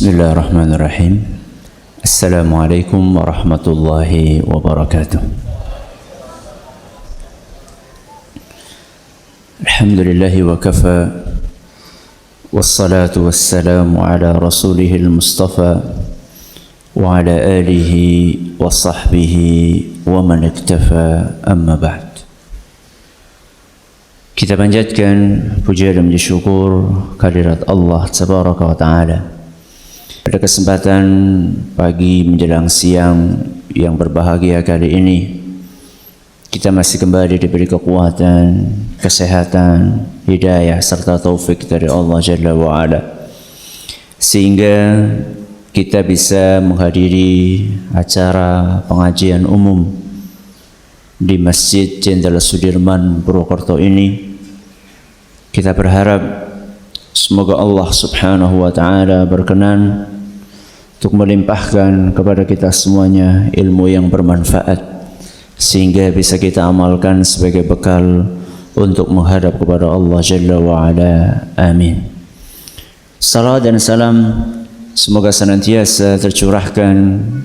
Bismillahirrahmanirrahim. Assalamualaikum warahmatullahi wabarakatuh. Alhamdulillahi wa kafa, wassalatu wassalamu ala rasulihil mustafa wa ala alihi wa sahbihi wa man iktafa, amma ba'd. Kita panjatkan puja dan puji syukur kehadirat Allah Tabaraka wa Ta'ala pada kesempatan pagi menjelang siang yang berbahagia kali ini. Kita masih kembali diberi kekuatan, kesehatan, hidayah serta taufik dari Allah Jalla wa Ala, sehingga kita bisa menghadiri acara pengajian umum di Masjid Jenderal Sudirman Purwokerto ini. Kita berharap semoga Allah Subhanahu wa Ta'ala berkenan untuk melimpahkan kepada kita semuanya ilmu yang bermanfaat, sehingga bisa kita amalkan sebagai bekal untuk menghadap kepada Allah Jalla wa Ala. Amin. Salam dan salam semoga senantiasa tercurahkan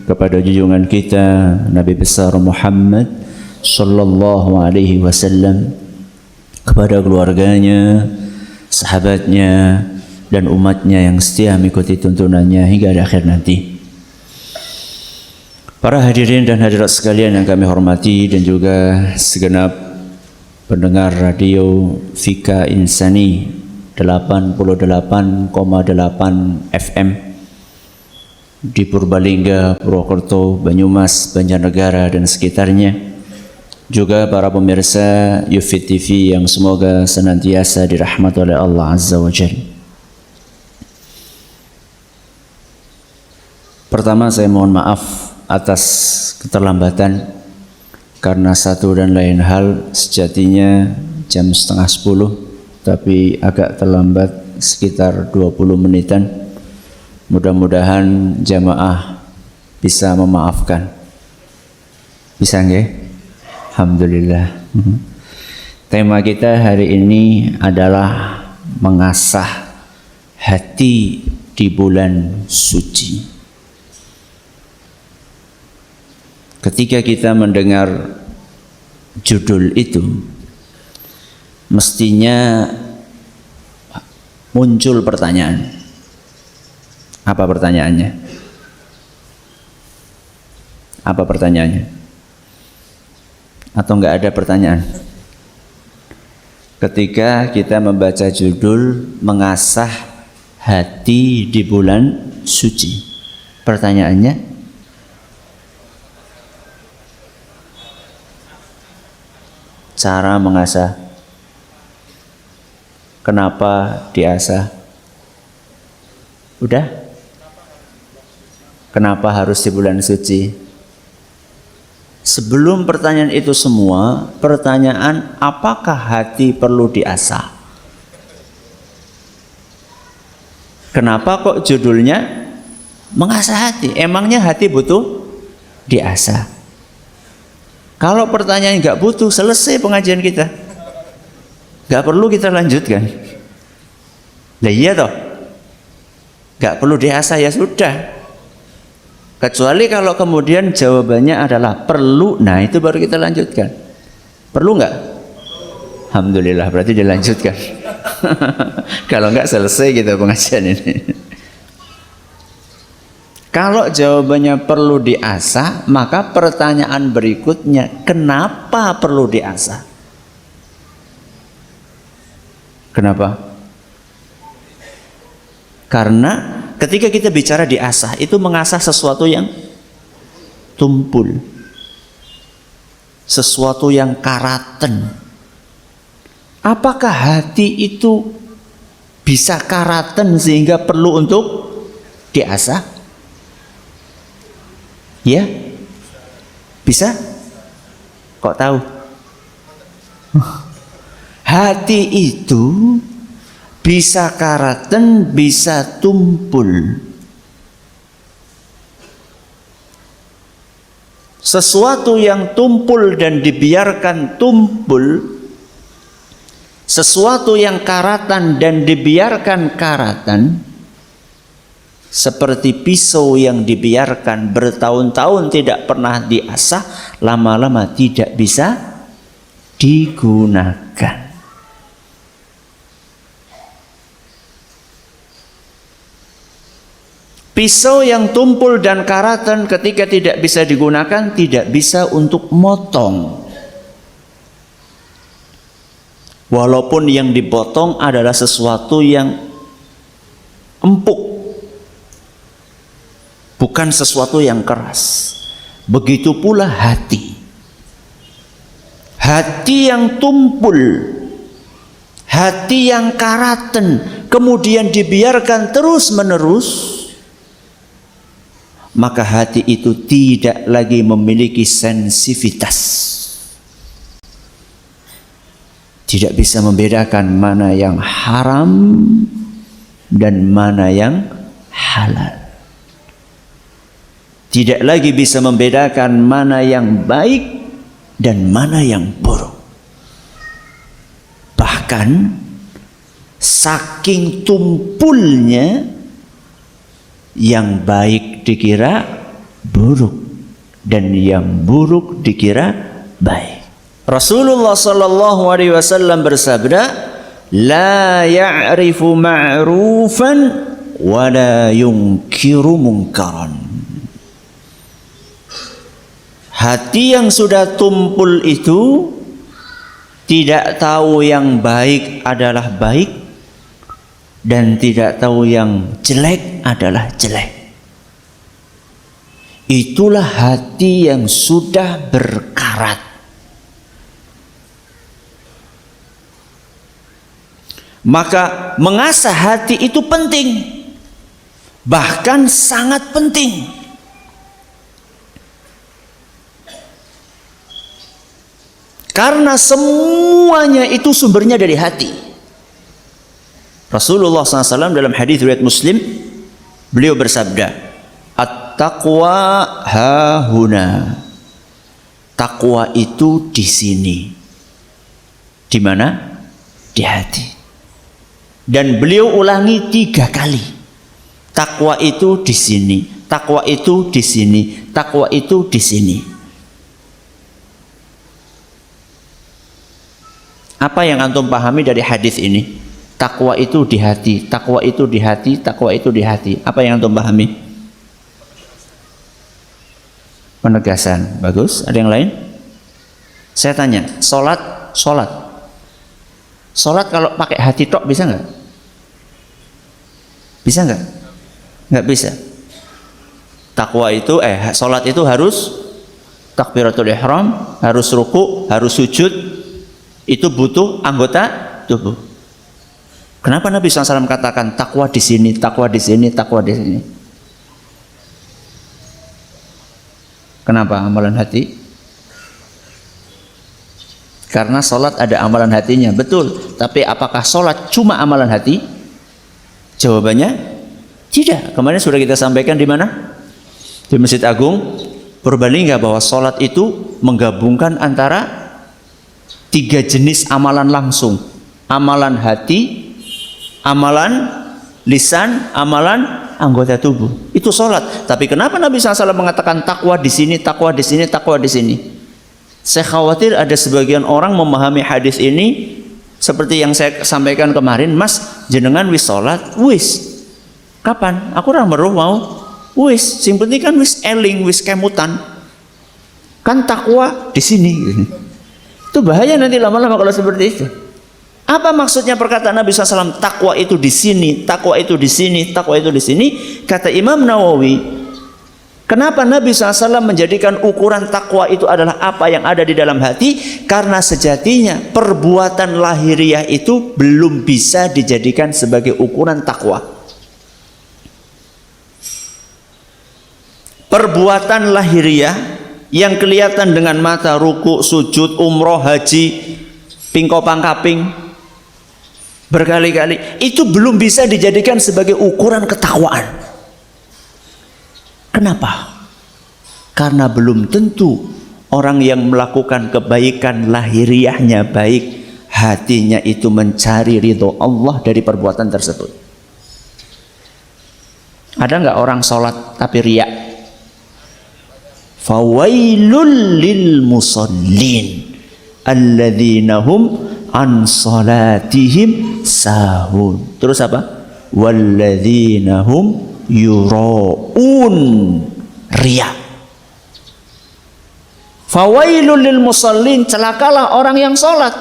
kepada junjungan kita Nabi besar Muhammad sallallahu alaihi wasallam, kepada keluarganya, sahabatnya, dan umatnya yang setia mengikuti tuntunannya hingga akhir nanti. Para hadirin dan hadirat sekalian yang kami hormati, dan juga segenap pendengar radio Fika Insani 88,8 FM di Purbalingga, Purwokerto, Banyumas, Banjarnegara dan sekitarnya, juga para pemirsa Yufid TV yang semoga senantiasa dirahmati oleh Allah Azza wa Jalla. Pertama, saya mohon maaf atas keterlambatan karena satu dan lain hal. Sejatinya jam 9:30, tapi agak terlambat sekitar 20 menitan. Mudah-mudahan jamaah bisa memaafkan. Bisa nggih? Alhamdulillah. Tema kita hari ini adalah mengasah hati di bulan suci. Ketika kita mendengar judul itu, mestinya muncul pertanyaan. Apa pertanyaannya? Apa pertanyaannya? Atau enggak ada pertanyaan? Ketika kita membaca judul mengasah hati di bulan suci, pertanyaannya, cara mengasah. Kenapa diasah? Udah? Kenapa harus di bulan suci? Sebelum pertanyaan itu semua, pertanyaan apakah hati perlu diasah? Kenapa kok judulnya mengasah hati? Emangnya hati butuh diasah? Kalau pertanyaan nggak butuh, selesai pengajian kita. Nggak perlu kita lanjutkan. Lah iya toh? Nggak perlu diasah, ya sudah. Kecuali kalau kemudian jawabannya adalah perlu, nah itu baru kita lanjutkan. Perlu nggak? Alhamdulillah, berarti dilanjutkan. Kalau nggak, selesai gitu pengajian ini. Kalau jawabannya perlu diasah, maka pertanyaan berikutnya, kenapa perlu diasah? Kenapa? Karena ketika kita bicara diasah, itu mengasah sesuatu yang tumpul, sesuatu yang karaten. Apakah hati itu bisa karaten sehingga perlu untuk diasah? Ya, bisa. Kok tahu? Hati itu bisa karaten, bisa tumpul. Sesuatu yang tumpul dan dibiarkan tumpul, sesuatu yang karatan dan dibiarkan karatan, seperti pisau yang dibiarkan bertahun-tahun tidak pernah diasah, lama-lama tidak bisa digunakan. Pisau yang tumpul dan karatan ketika tidak bisa digunakan, tidak bisa untuk motong. Walaupun yang dipotong adalah sesuatu yang empuk, bukan sesuatu yang keras. Begitu pula hati. Hati yang tumpul, hati yang karatan, kemudian dibiarkan terus-menerus, maka hati itu tidak lagi memiliki sensitivitas. Tidak bisa membedakan mana yang haram dan mana yang halal. Tidak lagi bisa membedakan mana yang baik dan mana yang buruk. Bahkan saking tumpulnya, yang baik dikira buruk dan yang buruk dikira baik. Rasulullah sallallahu alaihi wasallam bersabda, "La ya'rifu ma'rufan wa la yunkiru munkaran." Hati yang sudah tumpul itu tidak tahu yang baik adalah baik dan tidak tahu yang jelek adalah jelek. Itulah hati yang sudah berkarat. Maka mengasah hati itu penting, bahkan sangat penting. Karena semuanya itu sumbernya dari hati. Rasulullah SAW dalam hadis riwayat Muslim, beliau bersabda, "At-taqwa hahuna." Takwa itu di sini. Di mana? Di hati. Dan beliau ulangi 3 kali. Takwa itu di sini, takwa itu di sini, takwa itu di sini. Apa yang antum pahami dari hadis ini? Takwa itu di hati, takwa itu di hati, takwa itu di hati. Apa yang antum pahami? Penegasan. Bagus. Ada yang lain? Saya tanya, sholat. Sholat kalau pakai hati tok bisa nggak? Bisa nggak? Nggak bisa. Takwa itu, sholat itu harus takbiratul ihram, harus ruku, harus sujud. Itu butuh anggota tubuh. Kenapa Nabi SAW katakan takwa di sini, takwa di sini, takwa di sini? Kenapa amalan hati? Karena sholat ada amalan hatinya, betul. Tapi apakah sholat cuma amalan hati? Jawabannya tidak. Kemarin sudah kita sampaikan di mana? Di Masjid Agung Purbalingga, bahwa sholat itu menggabungkan antara 3 jenis amalan langsung. Amalan hati, amalan lisan, amalan anggota tubuh. Itu sholat. Tapi kenapa Nabi SAW mengatakan takwa di sini, takwa di sini, takwa di sini? Saya khawatir ada sebagian orang memahami hadis ini seperti yang saya sampaikan kemarin, Mas, jenengan wis sholat, wis. Kapan? Aku ora meruh mau. Wis, sing penting kan wis eling, wis kemutan. Kan takwa di sini. Itu bahaya nanti lama-lama kalau seperti itu. Apa maksudnya perkataan Nabi SAW? Takwa itu di sini, takwa itu di sini, takwa itu di sini. Kata Imam Nawawi, kenapa Nabi SAW menjadikan ukuran takwa itu adalah apa yang ada di dalam hati? Karena sejatinya perbuatan lahiriah itu belum bisa dijadikan sebagai ukuran takwa. Perbuatan lahiriah yang kelihatan dengan mata, ruku, sujud, umroh, haji, pingkopang kaping berkali-kali, itu belum bisa dijadikan sebagai ukuran ketakwaan. Kenapa? Karena belum tentu orang yang melakukan kebaikan lahiriahnya baik, hatinya itu mencari ridho Allah dari perbuatan tersebut. Ada nggak orang sholat tapi riak? Fawailul lil musallin alladzina hum an salatihim sahun. Terus apa? Walladzina hum yuraun, riya. Fawailul lil musallin, celakalah orang yang sholat.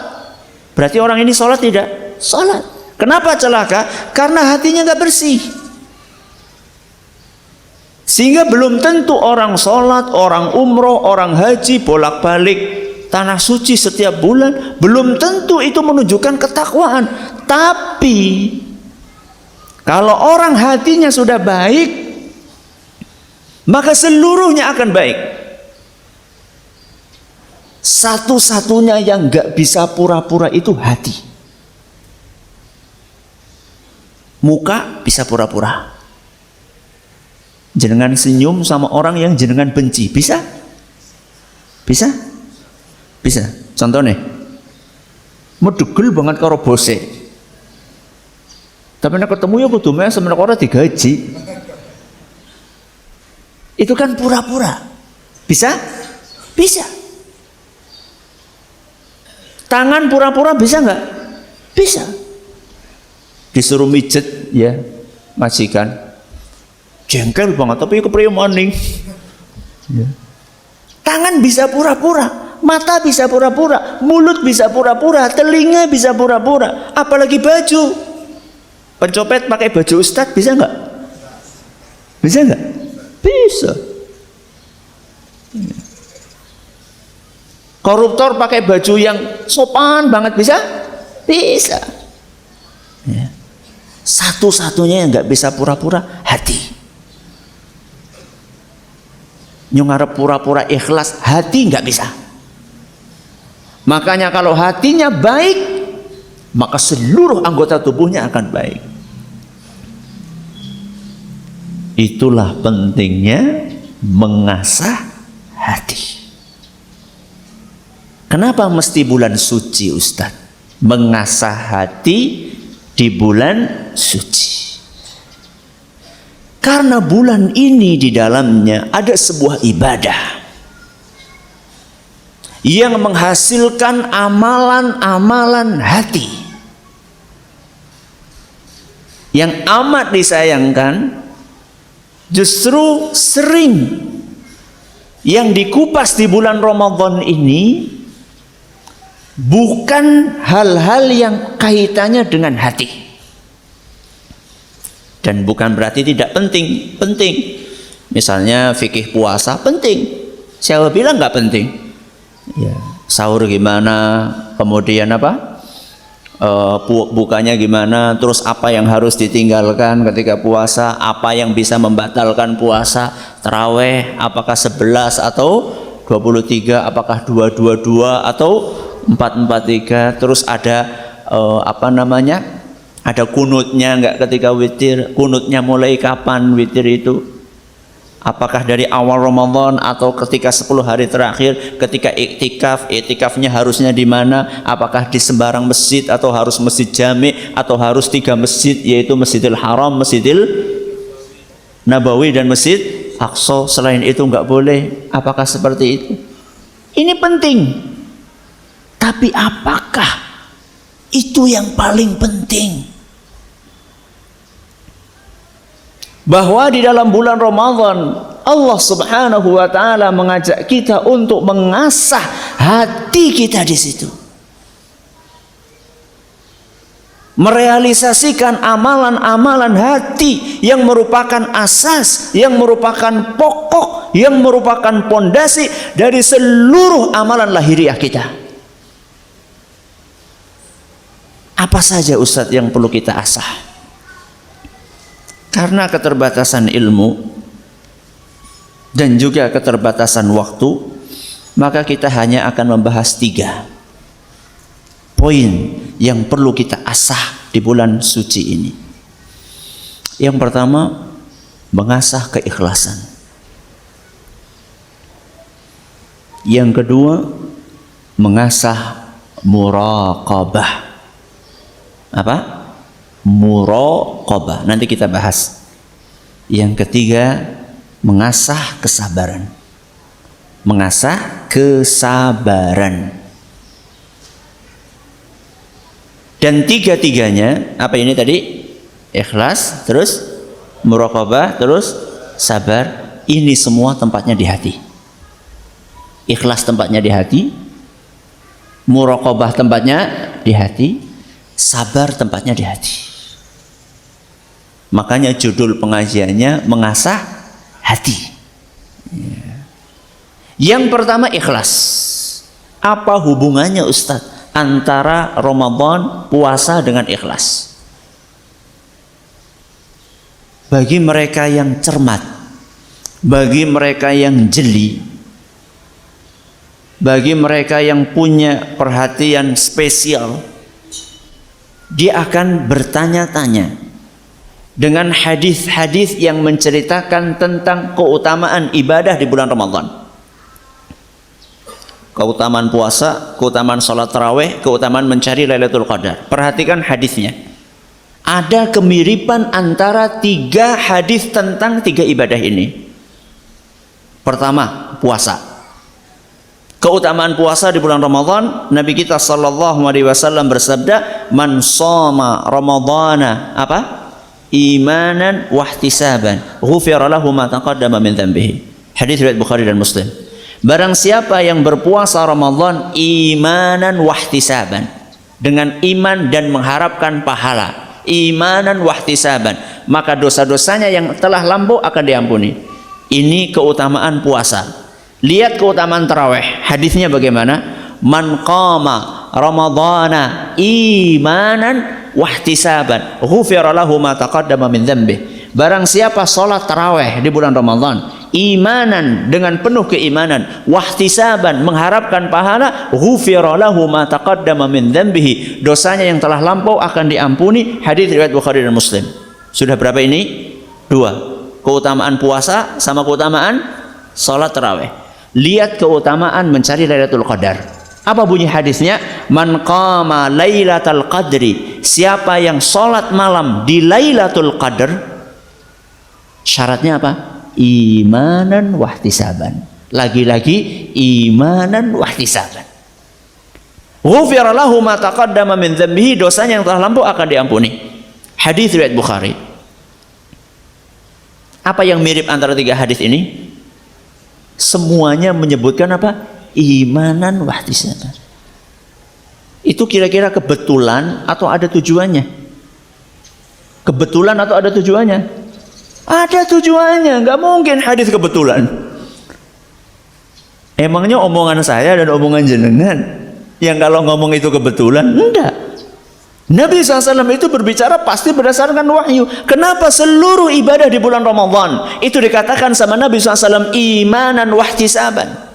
Berarti orang ini sholat tidak? Sholat. Kenapa celaka? Karena hatinya nggak bersih. Sehingga belum tentu orang sholat, orang umroh, orang haji, bolak-balik tanah suci setiap bulan, belum tentu itu menunjukkan ketakwaan. Tapi kalau orang hatinya sudah baik, maka seluruhnya akan baik. Satu-satunya yang nggak bisa pura-pura itu hati. Muka bisa pura-pura. Jenengan senyum sama orang yang jenengan benci, bisa? Bisa? Bisa. Contohnya, medegel banget karo bose. Tapi nek ketemu ya kudu mes semeneh ora digaji. Itu kan pura-pura. Bisa? Bisa. Tangan pura-pura bisa nggak? Bisa. Disuruh mijet ya majikan, jengkel banget tapi kepriye maning. Ya. Tangan bisa pura-pura, mata bisa pura-pura, mulut bisa pura-pura, telinga bisa pura-pura, apalagi baju. Pencopet pakai baju ustadz bisa nggak? Bisa nggak? Bisa. Koruptor pakai baju yang sopan banget bisa? Bisa. Ya. Satu-satunya yang nggak bisa pura-pura hati. Nyungarep pura-pura ikhlas, hati nggak bisa. Makanya kalau hatinya baik, maka seluruh anggota tubuhnya akan baik. Itulah pentingnya mengasah hati. Kenapa mesti bulan suci, Ustadz? Mengasah hati di bulan suci. Karena bulan ini di dalamnya ada sebuah ibadah yang menghasilkan amalan-amalan hati. Yang amat disayangkan, justru sering yang dikupas di bulan Ramadan ini bukan hal-hal yang kaitannya dengan hati. Dan bukan berarti tidak penting, penting. Misalnya fikih puasa penting. Siapa bilang nggak penting? Ya, sahur gimana, kemudian apa? Bukanya gimana, terus apa yang harus ditinggalkan ketika puasa, apa yang bisa membatalkan puasa, taraweh apakah 11 atau 23, apakah 222 atau 443, terus ada ada kunutnya enggak ketika witir, kunutnya mulai kapan witir itu? Apakah dari awal Ramadan atau ketika 10 hari terakhir ketika iktikaf, iktikafnya harusnya di mana? Apakah di sembarang masjid atau harus masjid jami atau harus 3 masjid, yaitu Masjidil Haram, Masjidil Nabawi dan Masjid Aqsa. Selain itu enggak boleh. Apakah seperti itu? Ini penting. Tapi apakah itu yang paling penting? Bahwa di dalam bulan Ramadan Allah Subhanahu wa taala mengajak kita untuk mengasah hati kita di situ. Merealisasikan amalan-amalan hati yang merupakan asas, yang merupakan pokok, yang merupakan pondasi dari seluruh amalan lahiriah kita. Apa saja Ustadz yang perlu kita asah? Karena keterbatasan ilmu dan juga keterbatasan waktu, maka kita hanya akan membahas 3 poin yang perlu kita asah di bulan suci ini. Yang pertama, mengasah keikhlasan. Yang kedua, mengasah muraqabah. Apa? Muraqabah. Nanti kita bahas. Yang ketiga, mengasah kesabaran. Mengasah kesabaran. Dan tiga-tiganya, apa ini tadi? Ikhlas, terus muraqabah, terus sabar. Ini semua tempatnya di hati. Ikhlas tempatnya di hati, muraqabah tempatnya di hati, sabar tempatnya di hati. Makanya judul pengajiannya mengasah hati. Yang pertama ikhlas. Apa hubungannya Ustadz antara Ramadan puasa dengan ikhlas? Bagi mereka yang cermat, bagi mereka yang jeli, bagi mereka yang punya perhatian spesial, dia akan bertanya-tanya dengan hadis-hadis yang menceritakan tentang keutamaan ibadah di bulan Ramadan. Keutamaan puasa, keutamaan sholat tarawih, keutamaan mencari Lailatul Qadar. Perhatikan hadisnya. Ada kemiripan antara tiga hadis tentang tiga ibadah ini. Pertama, puasa. Keutamaan puasa di bulan Ramadan, Nabi kita sallallahu alaihi wasallam bersabda, "Man shoma Ramadhana apa? Imanan wahtisaban, ghufira lahu ma taqaddama min dhanbihi." Hadis riwayat Bukhari dan Muslim. Barang siapa yang berpuasa Ramadan imanan wahtisaban, dengan iman dan mengharapkan pahala, imanan wahtisaban, maka dosa-dosanya yang telah lampau akan diampuni. Ini keutamaan puasa. Lihat keutamaan tarawih. Hadisnya bagaimana? Man qama Ramadhana imanan wahtisaban, ghufira lahu ma taqaddama min dhanbihi. Barang siapa salat tarawih di bulan Ramadan imanan, dengan penuh keimanan, wahtisaban, mengharapkan pahala, ghufira lahu ma taqaddama min dhanbihi, dosanya yang telah lampau akan diampuni. Hadis riwayat Bukhari dan Muslim. Sudah berapa ini? Dua. Keutamaan puasa sama keutamaan salat tarawih. Lihat keutamaan mencari Lailatul Qadar. Apa bunyi hadisnya? Man qama Lailatul Qadri, siapa yang sholat malam di Lailatul Qadar, syaratnya apa? Imanan wahtisaban. Lagi-lagi imanan wahtisaban. Ghufira lahu ma taqaddama min dhanbihi, dosanya yang telah lampau akan diampuni. Hadis riwayat Bukhari. Apa yang mirip antara tiga hadis ini? Semuanya menyebutkan apa? Imanan wahtisaban. Itu kira-kira kebetulan atau ada tujuannya? Kebetulan atau ada tujuannya? Ada tujuannya. Nggak mungkin hadis kebetulan. Emangnya omongan saya dan omongan jenengan yang kalau ngomong itu kebetulan? Enggak. Nabi SAW itu berbicara pasti berdasarkan wahyu. Kenapa seluruh ibadah di bulan Ramadan itu dikatakan sama Nabi SAW imanan wahtisaban?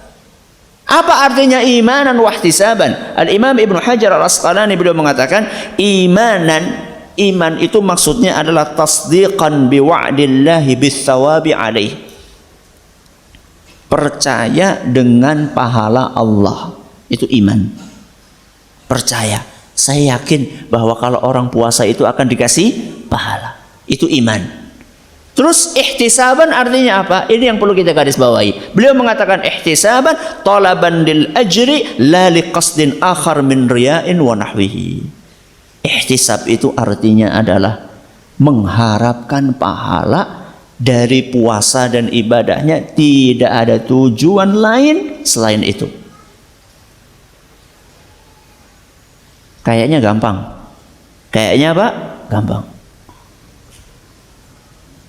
Apa artinya imanan wahtisaban? Al-Imam Ibnu Hajar Al-Asqalani beliau mengatakan iman itu maksudnya adalah tasdiqan biwa'dillahi bis-sawabi alaih. Percaya dengan pahala Allah. Itu iman. Percaya. Saya yakin bahwa kalau orang puasa itu akan dikasih pahala. Itu iman. Terus ihtisaban artinya apa? Ini yang perlu kita garis bawahi. Beliau mengatakan ihtisaban talaban lil ajri la liqasdin akhar min riya'in wa nahwihi. Ihtisab itu artinya adalah mengharapkan pahala dari puasa dan ibadahnya, tidak ada tujuan lain selain itu. Kayaknya gampang. Kayaknya apa? Gampang.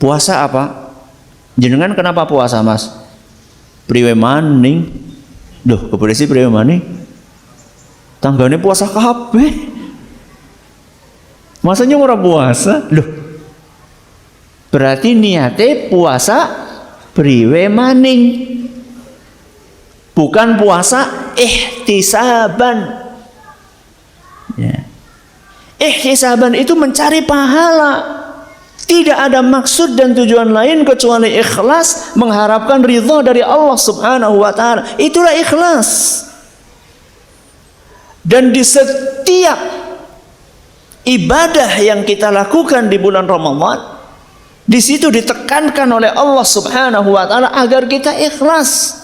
Puasa apa? Jenengan kenapa puasa, Mas? Priwe maning. Duh, keberesi priwe maning. Tanggane puasa kabeh. Masanya ora puasa? Loh. Berarti niate puasa priwe maning. Bukan puasa ihtisaban. Ya. Ihtisaban itu mencari pahala. Tidak ada maksud dan tujuan lain kecuali ikhlas, mengharapkan ridha dari Allah Subhanahu wa taala. Itulah ikhlas. Dan di setiap ibadah yang kita lakukan di bulan Ramadan, Di situ ditekankan oleh Allah Subhanahu wa taala agar kita ikhlas.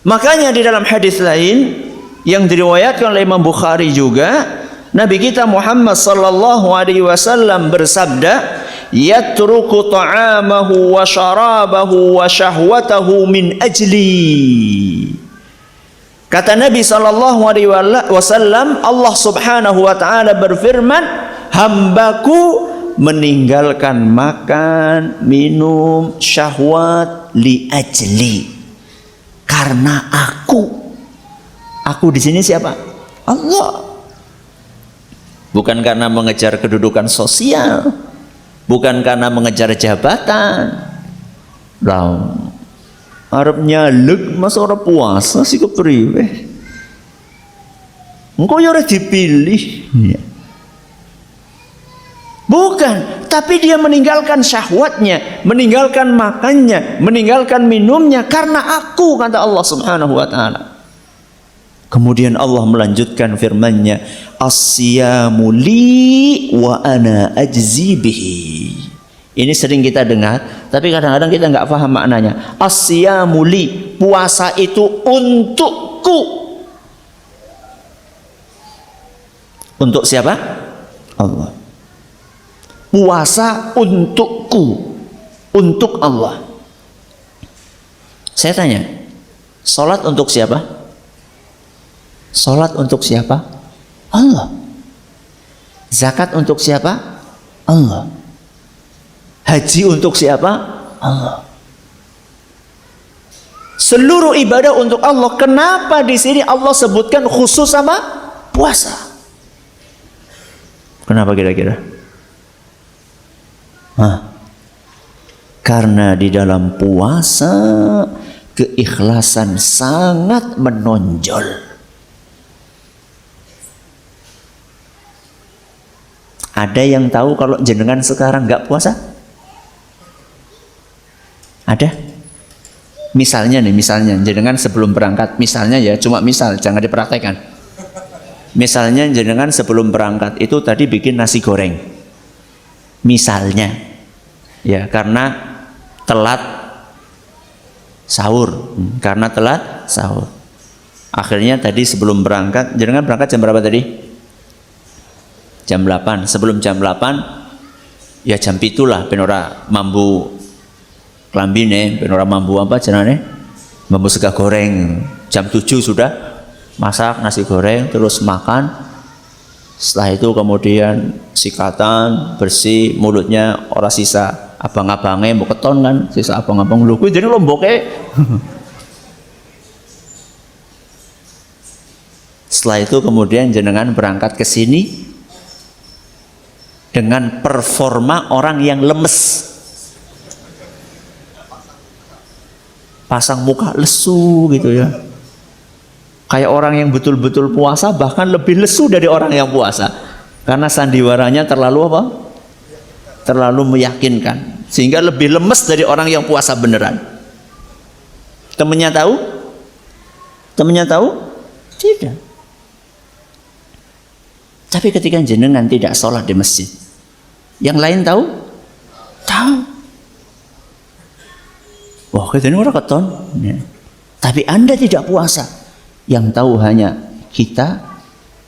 Makanya di dalam hadis lain yang diriwayatkan oleh Imam Bukhari juga, Nabi kita Muhammad sallallahu alaihi wasallam bersabda, "Yatruku ta'amahu wa syarabahu wa syahwatahu min ajli." Kata Nabi sallallahu alaihi wasallam, Allah Subhanahu wa taala berfirman, "Hambaku meninggalkan makan, minum, syahwat li ajli, karena aku." Aku di sini siapa? Allah. Bukan karena mengejar kedudukan sosial, bukan karena mengejar jabatan. Lah, arep nyalek masa ora puasa sih kepriwe? Engko ya ora dipilih. Bukan, tapi dia meninggalkan syahwatnya, meninggalkan makannya, meninggalkan minumnya karena aku, kata Allah Subhanahu wa taala. Kemudian Allah melanjutkan firman-Nya, "As-siyamu li wa ana ajzi bihi." Ini sering kita dengar, tapi kadang-kadang kita nggak paham maknanya. As-siyamu li, puasa itu untukku. Untuk siapa? Allah. Puasa untukku, untuk Allah. Saya tanya, salat untuk siapa? Salat untuk siapa? Allah. Zakat untuk siapa? Allah. Haji untuk siapa? Allah. Seluruh ibadah untuk Allah. Kenapa di sini Allah sebutkan khusus sama puasa? Kenapa kira-kira? Karena di dalam puasa keikhlasan sangat menonjol. Ada yang tahu kalau jenengan sekarang nggak puasa? Ada? Misalnya nih, misalnya jenengan sebelum berangkat, misalnya ya, cuma misal, jangan dipraktekkan. Misalnya jenengan sebelum berangkat itu tadi bikin nasi goreng. Misalnya, ya karena telat sahur, Akhirnya tadi sebelum berangkat, jenengan berangkat jam berapa tadi? Jam 8. Sebelum jam 8 ya jam 7 lah ben ora mambu klambine, ben ora mambu apa jenenge? Mambu sega goreng. Jam 7 sudah masak nasi goreng, terus makan. Setelah itu kemudian sikatan, bersih, mulutnya ora sisa abang-abangnya mau keton kan, sisa abang-abang lho kuwi jadi lomboke. Setelah itu kemudian jenengan berangkat ke sini dengan performa orang yang lemes, pasang muka lesu gitu ya, kayak orang yang betul-betul puasa, bahkan lebih lesu dari orang yang puasa, karena sandiwaranya terlalu apa? Terlalu meyakinkan, sehingga lebih lemes dari orang yang puasa beneran. Temennya tahu? Temennya tahu? Tidak. Tapi ketika jenengan tidak sholat di masjid, yang lain tahu? Tahu. Wah, katanya orang keton. Ya. Tapi Anda tidak puasa. Yang tahu hanya kita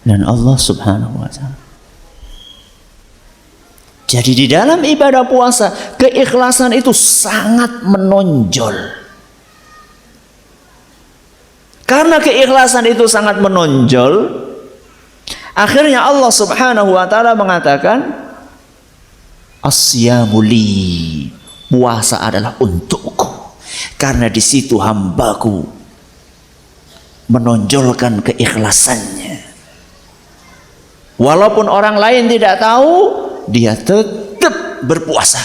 dan Allah Subhanahu wa taala. Jadi di dalam ibadah puasa, keikhlasan itu sangat menonjol. Karena keikhlasan itu sangat menonjol, akhirnya Allah Subhanahu wa taala mengatakan, "As-siyamu li," puasa adalah untukku. Karena di situ hambaku menonjolkan keikhlasannya. Walaupun orang lain tidak tahu, dia tetap berpuasa.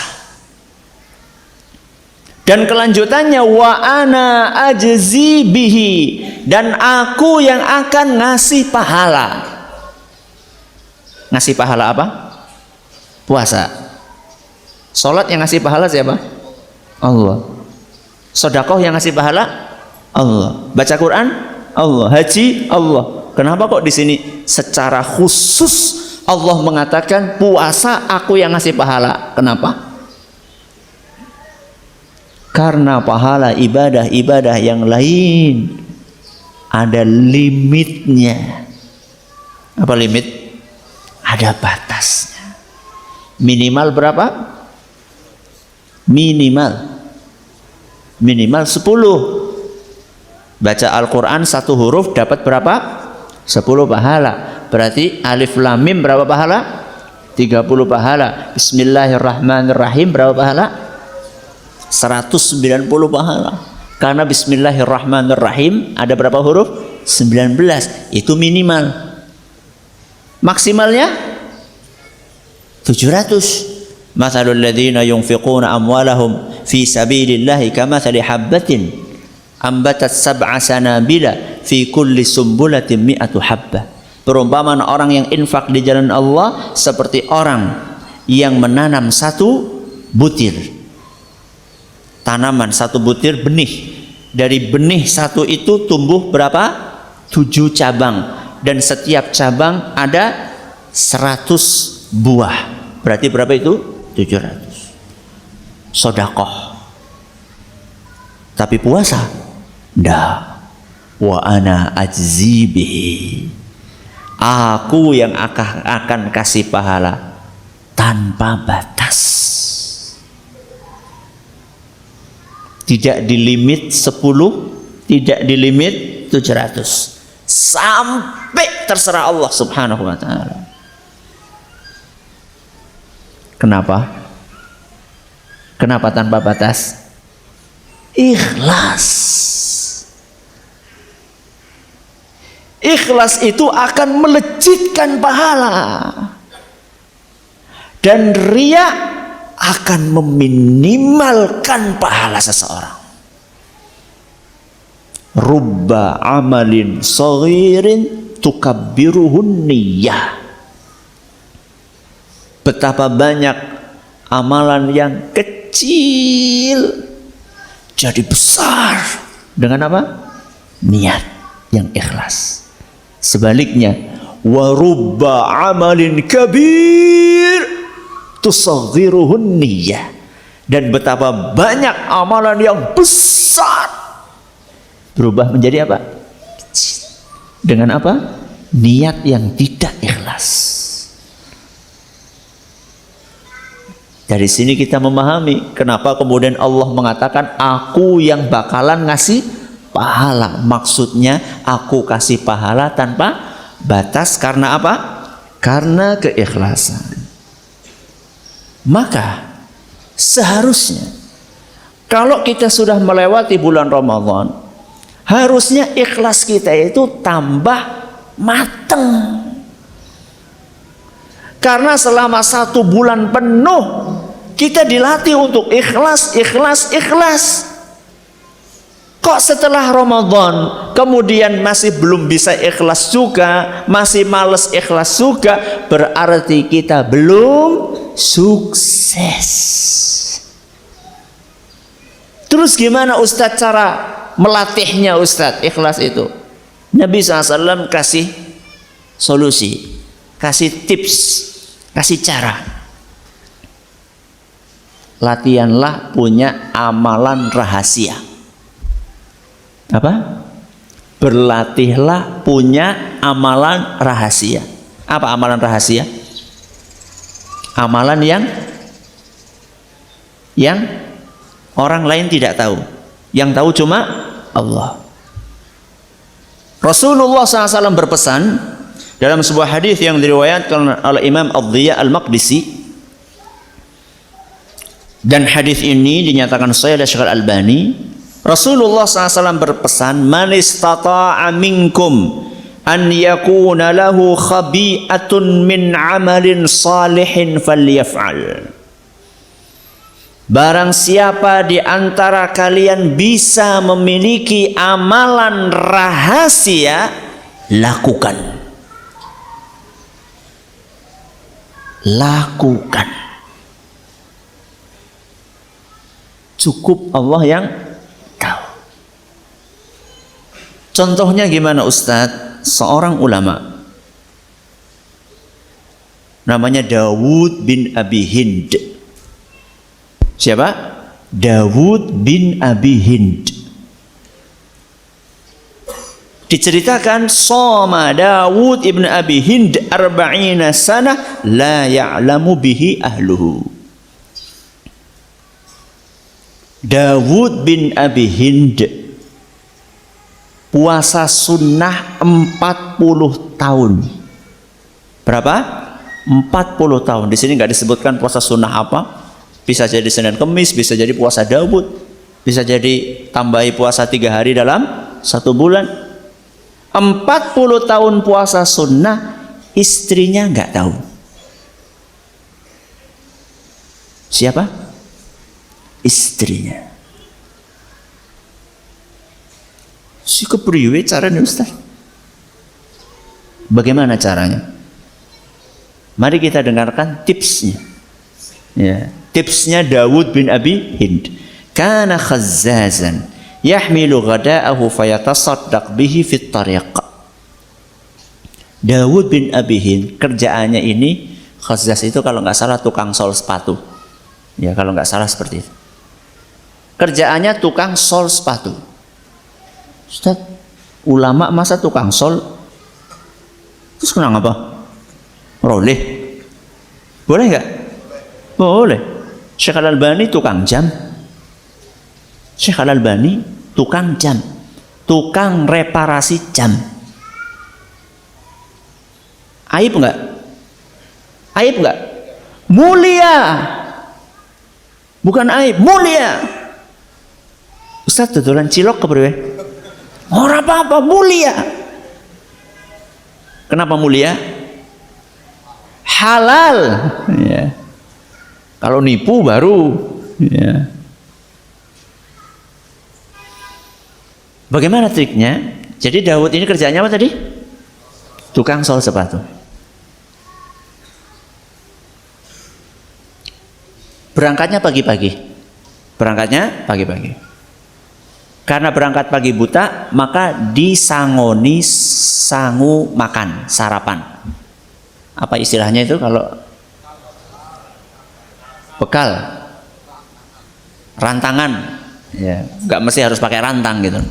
Dan kelanjutannya, wa ana ajzi bihi, dan aku yang akan ngasih pahala. Ngasih pahala apa? Puasa. Salat yang ngasih pahala siapa? Allah. Sedekah yang ngasih pahala? Allah. Baca Quran? Allah. Haji? Allah. Kenapa kok di sini secara khusus Allah mengatakan puasa aku yang ngasih pahala. Kenapa? Karena pahala ibadah-ibadah yang lain ada limitnya. Apa limit? Ada batasnya. Minimal berapa? Minimal 10. Baca Al-Quran satu huruf dapat berapa? 10 pahala. Berarti alif lam mim berapa pahala? 30 pahala. Bismillahirrahmanirrahim berapa pahala? 190 pahala. Karena Bismillahirrahmanirrahim ada berapa huruf? 19. Itu minimal. Maksimalnya 700. Mathalul ladzina yunfiquna amwalahum fi sabilillahi kamathali habbatin ambatat sab'a sanabila fi kulli sumbulatin mi'atu habbah. Perumpamaan orang yang infak di jalan Allah seperti orang yang menanam satu butir tanaman, satu butir benih. Dari benih satu itu tumbuh berapa? 7 cabang, dan setiap cabang ada 100 buah. Berarti berapa itu? 700. Sedekah. Tapi puasa ndak. Wa ana ajzi bihi. Aku yang akan kasih pahala tanpa batas. Tidak dilimit 10, tidak dilimit 700. Sampai terserah Allah Subhanahu wa taala. Kenapa? Kenapa tanpa batas? Ikhlas. Ikhlas itu akan melejitkan pahala. Dan riya akan meminimalkan pahala seseorang. Rubba amalin saghirin tukabbiruhun niyyah. Betapa banyak amalan yang kecil jadi besar dengan apa? Niat yang ikhlas. Sebaliknya, wa rubba amalin kabir tusaghiruhun niyyah. Dan betapa banyak amalan yang besar berubah menjadi apa? Kecil. Dengan apa? Niat yang tidak ikhlas. Dari sini kita memahami kenapa kemudian Allah mengatakan aku yang bakalan ngasih pahala. Maksudnya aku kasih pahala tanpa batas. Karena apa? Karena keikhlasan. Maka seharusnya kalau kita sudah melewati bulan Ramadan, harusnya ikhlas kita itu tambah mateng. Karena selama 1 bulan penuh kita dilatih untuk ikhlas, ikhlas, ikhlas. Kok setelah Ramadan kemudian masih belum bisa ikhlas juga, masih males ikhlas juga, berarti kita belum sukses. Terus gimana Ustadz cara melatihnya Ustadz ikhlas itu? Nabi SAW kasih solusi, kasih tips, kasih cara. Latihanlah punya amalan rahasia. Apa? Berlatihlah punya amalan rahasia. Apa amalan rahasia? Amalan yang orang lain tidak tahu. Yang tahu cuma Allah. Rasulullah SAW berpesan dalam sebuah hadis yang diriwayatkan oleh Imam Ad-Dhiya Al-Maqdisi, dan hadis ini dinyatakan sahih oleh Syekh Al-Albani. Rasulullah SAW berpesan, man istata'a minkum an yakuna lahu khabi'atun min amalin salihin falyaf'al. Barang siapa di antara kalian bisa memiliki amalan rahasia, lakukan. Lakukan. Cukup Allah yang tahu. Contohnya gimana Ustadz? Seorang ulama namanya Dawud bin Abi Hind. Siapa? Dawud bin Abi Hind. Diceritakan Soma Dawud ibn Abi Hind arba'ina sanah la ya'lamu bihi ahluhu. Dawud bin Abi Hind puasa sunnah 40 tahun. Berapa? 40 tahun. Di sini nggak disebutkan puasa sunnah apa. Bisa jadi Senin Kemis, bisa jadi puasa Dawud, bisa jadi tambahi puasa 3 hari dalam 1 bulan. 40 tahun puasa sunnah, istrinya nggak tahu. Siapa? Istrinya. Si kepriwe caranya Ustaz? Bagaimana caranya? Mari kita dengarkan tipsnya. Ya, tipsnya Dawud bin Abi Hind. Kana khazzazan yahmilu ghada'ahu fayatasaddaq bihi fit tariq. Dawud bin Abi Hind kerjaannya ini, khazzaz itu kalau nggak salah tukang sol sepatu. Ya, kalau nggak salah seperti itu. Kerjaannya tukang sol sepatu. Ustaz, ulama masa tukang sol? Terus kenapa? Boleh? Boleh nggak? Boleh. Syekh Al-Albani tukang jam. Syekh Al-Albani tukang jam. Tukang reparasi jam. Aib nggak? Aib nggak? Mulia. Bukan aib, mulia. Ustaz tutulan cilok kepriwe? Ora apa-apa, mulia. Kenapa mulia? Halal. Ya. Kalau nipu baru. Ya. Bagaimana triknya? Jadi Dawud ini kerjanya apa tadi? Tukang sol sepatu. Berangkatnya pagi-pagi. Berangkatnya pagi-pagi. Karena berangkat pagi buta, maka disangoni sangu makan, sarapan. Apa istilahnya itu kalau bekal? Rantangan. Ya, nggak mesti harus pakai rantang gitu.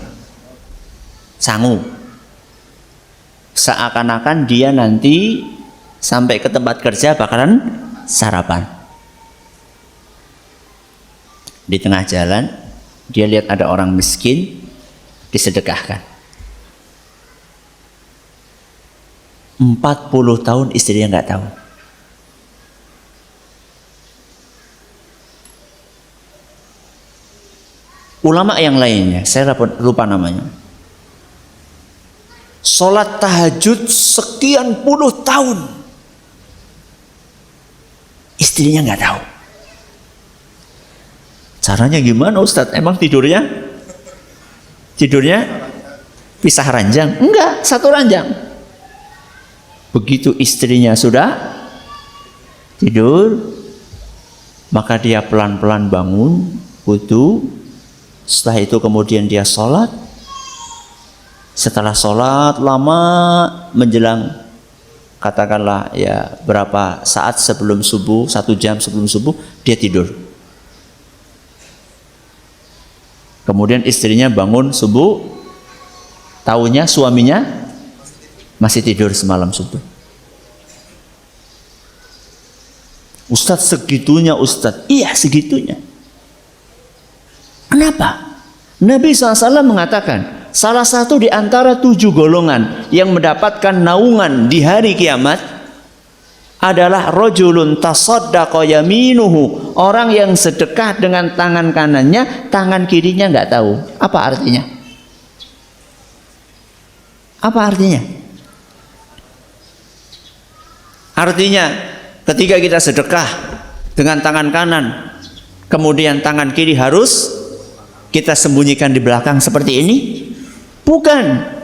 Sangu. Seakan-akan dia nanti sampai ke tempat kerja bakalan sarapan. Di tengah jalan dia lihat ada orang miskin, disedekahkan. 40 tahun istrinya nggak tahu. Ulama yang lainnya, saya lupa namanya. Sholat tahajud sekian puluh tahun, istrinya nggak tahu. Caranya gimana Ustadz? Emang tidurnya pisah ranjang? Enggak, satu ranjang. Begitu istrinya sudah tidur, maka dia pelan-pelan bangun, wudu. Setelah itu kemudian dia sholat. Setelah sholat lama menjelang katakanlah ya berapa saat sebelum subuh, 1 jam sebelum subuh dia tidur. Kemudian istrinya bangun subuh, taunya suaminya masih tidur semalam subuh. Ustadz segitunya Ustadz? Iya segitunya. Kenapa? Nabi SAW mengatakan salah satu di antara 7 golongan yang mendapatkan naungan di hari kiamat adalah rajulun tasaddaqa yaminuhu, orang yang sedekah dengan tangan kanannya, tangan kirinya nggak tahu. Apa artinya? Apa artinya? Artinya ketika kita sedekah dengan tangan kanan, kemudian tangan kiri harus kita sembunyikan di belakang seperti ini? Bukan.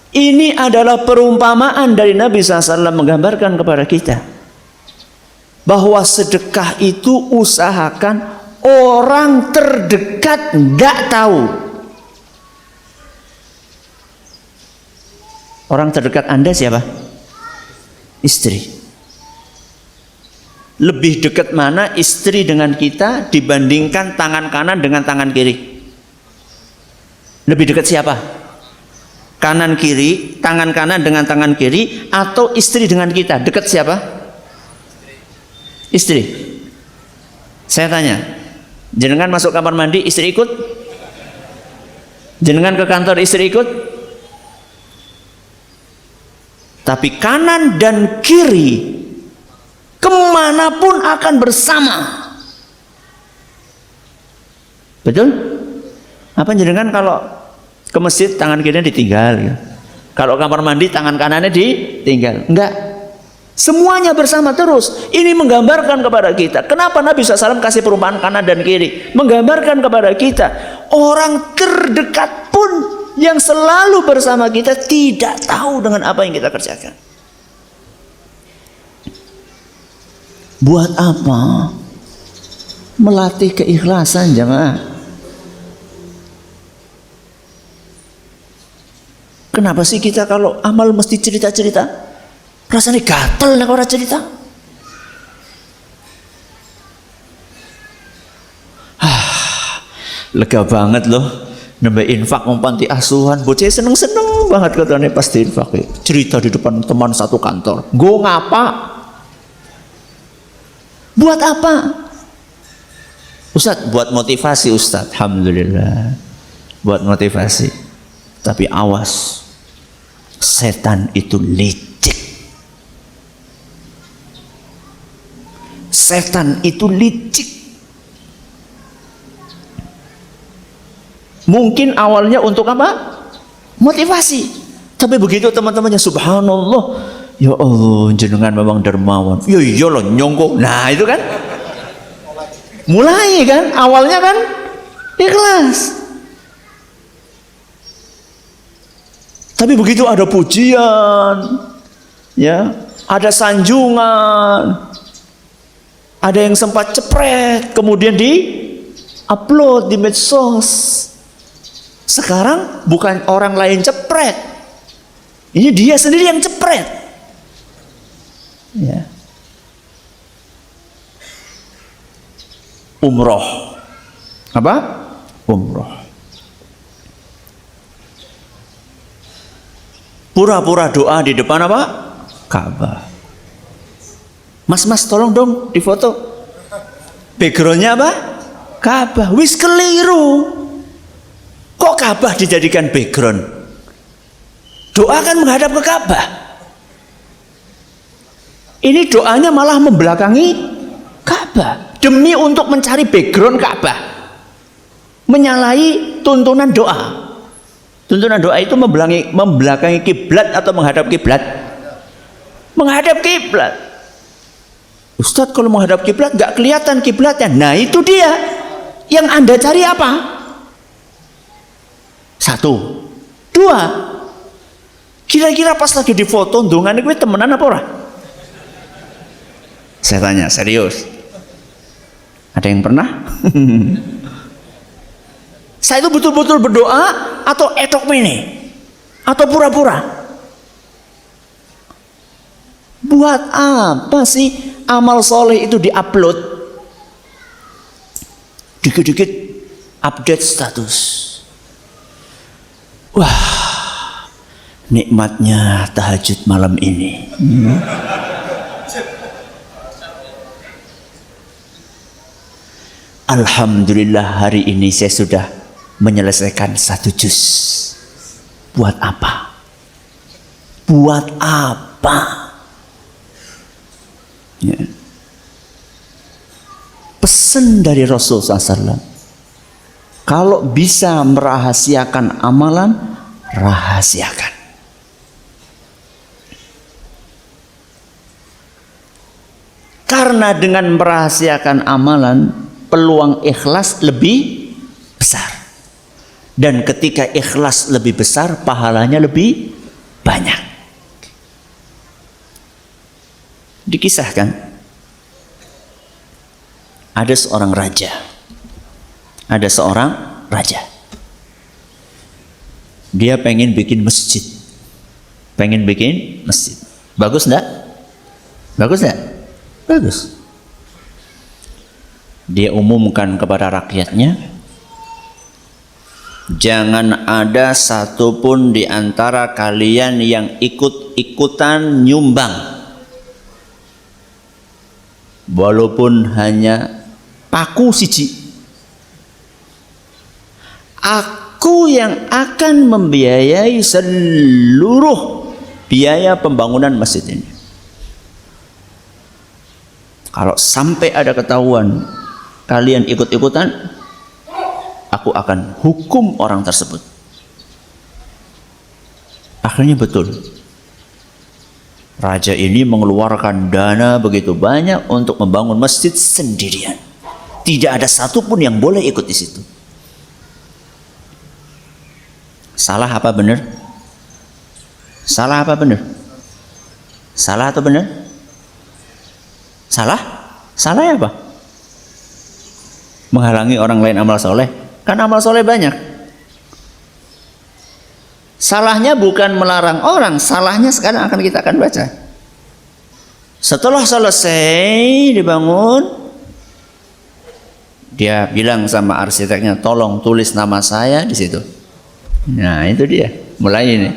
Ini adalah perumpamaan dari Nabi SAW menggambarkan kepada kita bahwa sedekah itu usahakan orang terdekat nggak tahu. Orang terdekat Anda siapa? Istri. Lebih dekat mana istri dengan kita dibandingkan tangan kanan dengan tangan kiri? Lebih dekat siapa? Kanan kiri, tangan kanan dengan tangan kiri, atau istri dengan kita? Dekat siapa? Istri. Saya tanya, jenengan masuk kamar mandi, istri ikut? Jenengan ke kantor, istri ikut? Tapi kanan dan kiri kemanapun akan bersama. Betul? Apa jenengan kalau ke masjid tangan kirinya ditinggal ya? Kalau kamar mandi tangan kanannya ditinggal? Enggak. Semuanya bersama terus. Ini menggambarkan kepada kita. Kenapa Nabi SAW kasih perumpamaan kanan dan kiri? Menggambarkan kepada kita, orang terdekat pun yang selalu bersama kita tidak tahu dengan apa yang kita kerjakan. Buat apa melatih keikhlasan, jemaah? Kenapa sih kita kalau amal mesti cerita-cerita? Rasanya gatel nek ora cerita. Lega banget loh. Nambah infak panti asuhan, bocah seneng-seneng banget katanya pas infak. Cerita di depan teman satu kantor. Go ngapa? Buat apa? Ustadz, buat motivasi Ustadz. Alhamdulillah. Buat motivasi. Tapi awas, setan itu licik. Setan itu licik. Mungkin awalnya untuk apa? Motivasi. Tapi begitu teman-temannya, subhanallah, ya Allah, jenengan memang dermawan. Ya iya loh, nyongko. Nah itu kan mulai kan, awalnya kan ikhlas. Tapi begitu ada pujian, ya, ada sanjungan, ada yang sempat cepret, kemudian di upload di medsos. Sekarang bukan orang lain cepret, ini dia sendiri yang cepret. Ya. Umroh. Apa? Umroh. Pura-pura doa di depan apa? Ka'bah. Mas tolong dong difoto. Backgroundnya apa? Ka'bah. Wis keliru. Kok Ka'bah dijadikan background? Doa kan menghadap ke Ka'bah. Ini doanya malah membelakangi Ka'bah demi untuk mencari background Ka'bah. Menyalahi tuntunan doa. Tuntunan doa itu membelakangi kiblat atau menghadap kiblat? Menghadap kiblat. Ustadz, kalau menghadap kiblat nggak kelihatan kiblatnya. Nah itu dia. Yang Anda cari apa? Satu. Dua. Kira-kira pas lagi di foto ndongan gue temenan apa ora? Saya tanya serius. Ada yang pernah? Saya itu betul-betul berdoa atau etok mene atau pura-pura? Buat apa sih amal soleh itu diupload? Dikit-dikit update status. Wah, nikmatnya tahajud malam ini. Alhamdulillah hari ini saya sudah menyelesaikan 1 juz. Buat apa? Buat apa? Ya. Pesan dari Rasulullah SAW. Kalau bisa merahasiakan amalan, rahasiakan. Karena dengan merahasiakan amalan, peluang ikhlas lebih besar. Dan ketika ikhlas lebih besar, pahalanya lebih banyak. Dikisahkan, ada seorang raja. Ada seorang raja. Dia pengen bikin masjid. Pengen bikin masjid. Bagus enggak? Bagus tidak? Bagus. Dia umumkan kepada rakyatnya, jangan ada satupun di antara kalian yang ikut-ikutan nyumbang, walaupun hanya paku siji. Aku yang akan membiayai seluruh biaya pembangunan masjid ini. Kalau sampai ada ketahuan kalian ikut-ikutan, aku akan hukum orang tersebut. Akhirnya betul. Raja ini mengeluarkan dana begitu banyak untuk membangun masjid sendirian. Tidak ada satupun yang boleh ikut di situ. Salah apa benar? Salah apa benar? Salah atau benar? Salah? Salah ya apa? Menghalangi orang lain amal soleh. Kan amal soleh banyak. Salahnya bukan melarang orang, salahnya sekarang kita akan baca. Setelah selesai dibangun, dia bilang sama arsiteknya, tolong tulis nama saya di situ. Nah itu dia, mulai ini.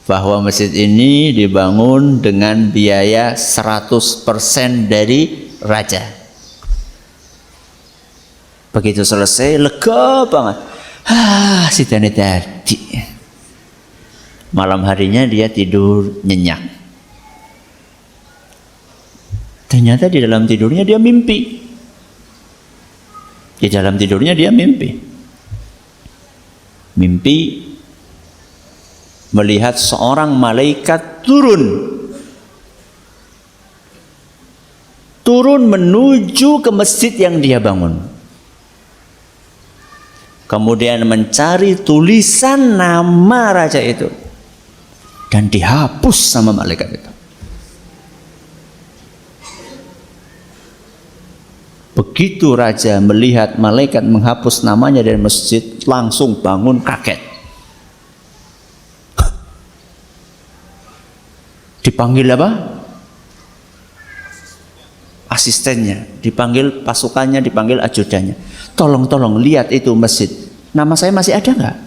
Bahwa masjid ini dibangun dengan biaya 100% dari raja. Begitu selesai, lega banget. Si Dani tadi. Malam harinya dia tidur nyenyak. Ternyata di dalam tidurnya dia mimpi. Di dalam tidurnya dia mimpi. Mimpi melihat seorang malaikat turun menuju ke masjid yang dia bangun. Kemudian mencari tulisan nama raja itu dan dihapus sama malaikat itu. Begitu raja melihat malaikat menghapus namanya dari masjid, langsung bangun kaget. Dipanggil apa? Asistennya, dipanggil pasukannya, dipanggil ajudannya. Tolong lihat itu masjid. Nama saya masih ada nggak?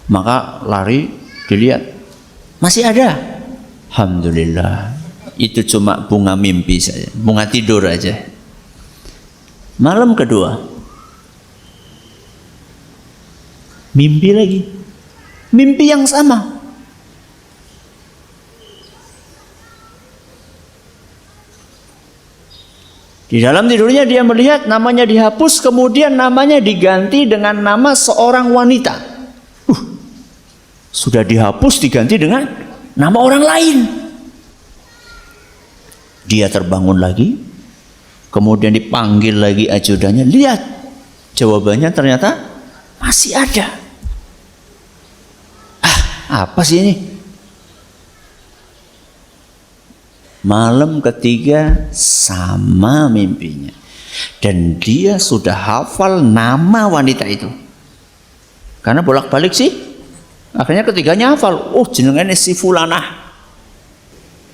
Maka lari dilihat, masih ada. Alhamdulillah. Itu cuma bunga mimpi saja, bunga tidur aja. Malam kedua, mimpi lagi, mimpi yang sama. Di dalam tidurnya dia melihat namanya dihapus, kemudian namanya diganti dengan nama seorang wanita. Sudah dihapus diganti dengan nama orang lain. Dia terbangun lagi, kemudian dipanggil lagi ajudannya. Lihat, jawabannya ternyata masih ada. Apa sih ini? Malam ketiga sama mimpinya, dan dia sudah hafal nama wanita itu. Karena bolak-balik sih, akhirnya ketiganya hafal. Oh, jenengane si fulanah.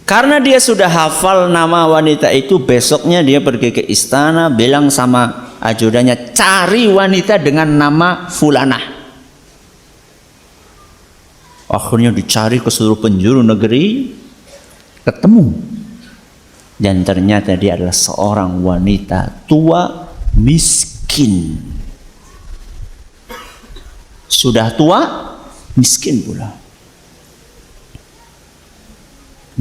Karena dia sudah hafal nama wanita itu, besoknya dia pergi ke istana, bilang sama ajudannya, cari wanita dengan nama fulanah. Akhirnya dicari ke seluruh penjuru negeri, ketemu. Dan ternyata dia adalah seorang wanita tua miskin. Sudah tua, miskin pula.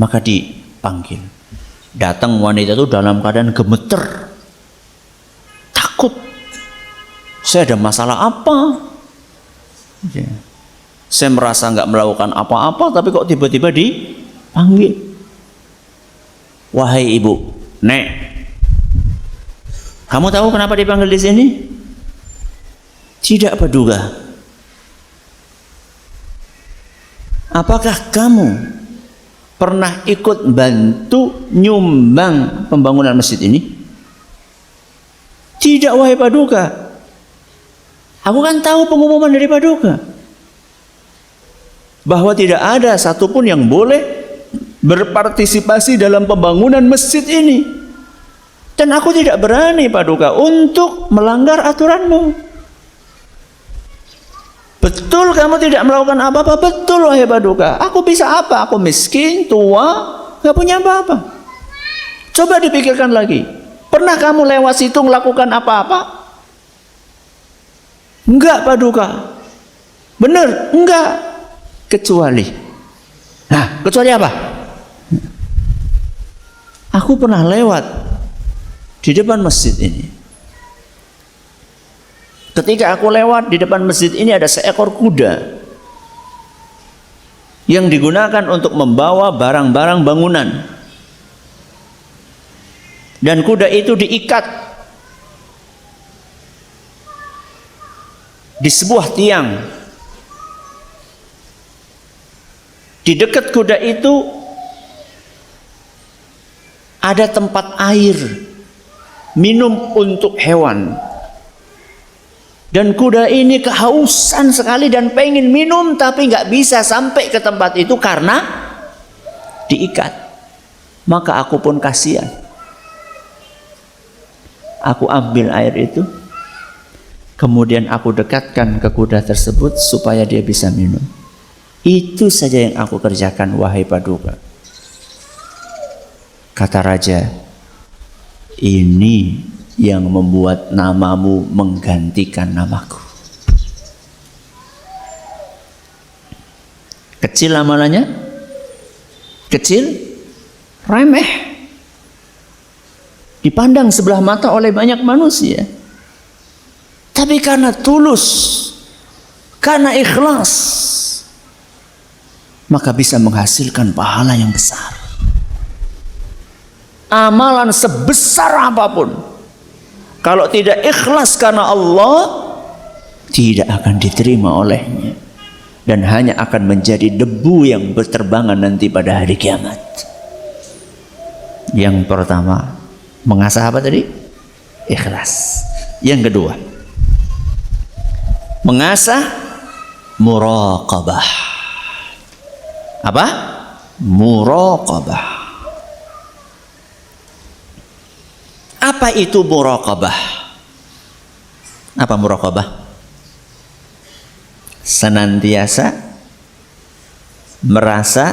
Maka dipanggil. Datang wanita itu dalam keadaan gemeter, takut. Saya ada masalah apa? Saya merasa nggak melakukan apa-apa, tapi kok tiba-tiba dipanggil. Wahai ibu, Nek, kamu tahu kenapa dipanggil di sini? Tidak Paduka. Apakah kamu pernah ikut bantu nyumbang pembangunan masjid ini? Tidak, wahai Paduka. Aku kan tahu pengumuman dari Paduka bahwa tidak ada satupun yang boleh berpartisipasi dalam pembangunan masjid ini. Dan aku tidak berani Paduka untuk melanggar aturanmu. Betul kamu tidak melakukan apa-apa? Betul wahai Paduka. Aku bisa apa? Aku miskin, tua, gak punya apa-apa. Coba dipikirkan lagi. Pernah kamu lewat situ melakukan apa-apa? Enggak Paduka. Benar? Enggak. Kecuali. Nah, kecuali apa? Aku pernah lewat di depan masjid ini. Ketika aku lewat di depan masjid ini ada seekor kuda yang digunakan untuk membawa barang-barang bangunan. Dan kuda itu diikat di sebuah tiang. Di dekat kuda itu ada tempat air minum untuk hewan. Dan kuda ini kehausan sekali dan pengen minum tapi nggak bisa sampai ke tempat itu karena diikat. Maka aku pun kasihan. Aku ambil air itu, kemudian aku dekatkan ke kuda tersebut supaya dia bisa minum. Itu saja yang aku kerjakan wahai Paduka. Kata raja, ini yang membuat namamu menggantikan namaku. Kecil amalannya? Kecil? Remeh. Dipandang sebelah mata oleh banyak manusia. Tapi karena tulus, karena ikhlas, maka bisa menghasilkan pahala yang besar. Amalan sebesar apapun, kalau tidak ikhlas karena Allah, tidak akan diterima olehnya. Dan hanya akan menjadi debu yang berterbangan nanti pada hari kiamat. Yang pertama, mengasah apa tadi? Ikhlas. Yang kedua, mengasah muraqabah. Apa? Muraqabah. Apa itu muraqabah? Apa muraqabah? Senantiasa merasa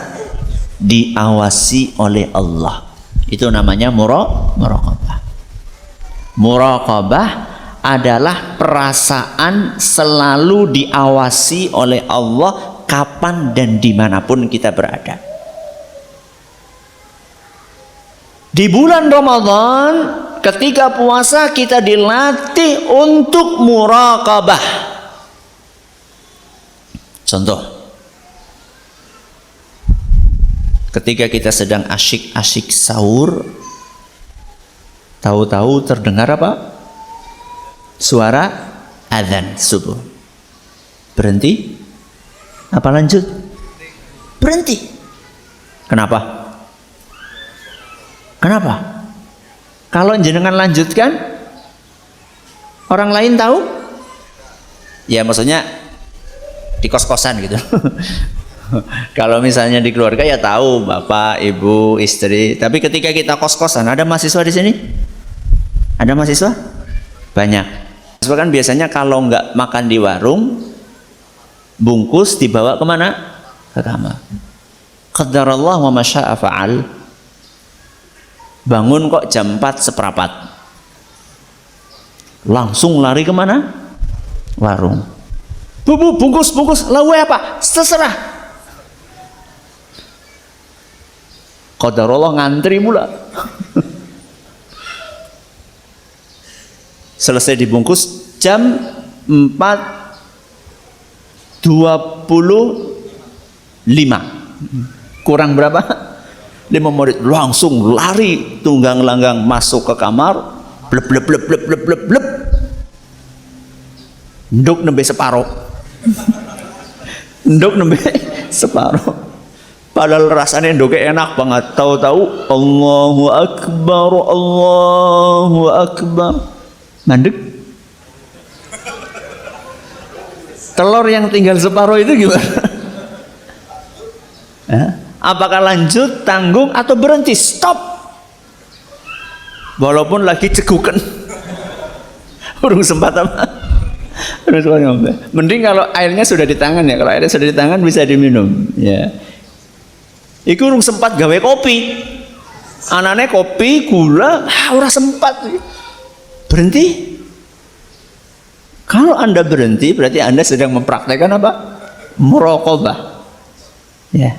diawasi oleh Allah. Itu namanya muraqabah. Muraqabah adalah perasaan selalu diawasi oleh Allah kapan dan dimanapun kita berada. Di bulan Ramadan ketika puasa kita dilatih untuk muraqabah. Contoh, ketika kita sedang asyik-asyik sahur, tahu-tahu terdengar apa? Suara azan subuh. Berhenti? Apa lanjut? Berhenti. Kenapa? Kenapa? Kalau jenengan lanjutkan, orang lain tahu? Ya maksudnya di kos-kosan gitu. Kalau misalnya di keluarga ya tahu bapak, ibu, istri. Tapi ketika kita kos-kosan, ada mahasiswa di sini? Ada mahasiswa? Banyak. Mahasiswa kan biasanya kalau nggak makan di warung, bungkus dibawa kemana? Ke kamar. Qadarallah wa masya'a fa'al. Bangun kok jam 4:15. Langsung lari kemana? Warung. Bu, bungkus, lawe apa? Terserah. Qadarullah ngantri mula. Selesai dibungkus jam 4:25. Kurang berapa? 5 menit langsung lari tunggang langgang masuk ke kamar, blep. Nduk nembe separuh. Nduk nembe separuh. Padahal rasanya nduknya enak banget. Tahu-tahu Allahu Akbar. Mandek. Telur yang tinggal separuh itu gimana? Apakah lanjut, tanggung, atau berhenti? Stop. Walaupun lagi cegukan. Urung sempat apa? Urung sempat ngombe. Mending kalau airnya sudah di tangan ya. Kalau airnya sudah di tangan bisa diminum. Ya. Iku urung sempat gawe kopi. Anane kopi, gula, ora sempat. Berhenti. Kalau Anda berhenti, berarti Anda sedang mempraktekkan apa? Muraqabah. Ya.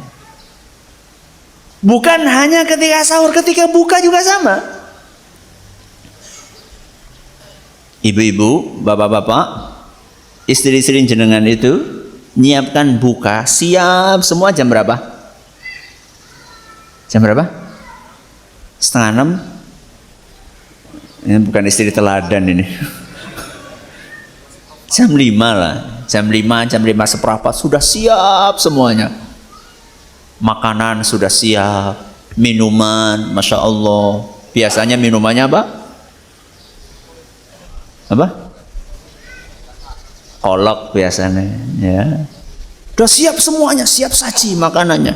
Bukan hanya ketika sahur, ketika buka juga sama. Ibu-ibu, bapak-bapak, istri-istri jenengan itu nyiapkan buka, siap semua jam berapa? Jam berapa? 5:30. Ini bukan istri teladan ini. Jam 5 lah. Jam 5 seperempat sudah siap semuanya. Makanan sudah siap, minuman, Masya Allah. Biasanya minumannya apa? Apa? Kolak biasanya, ya. Sudah siap semuanya, siap saji makanannya.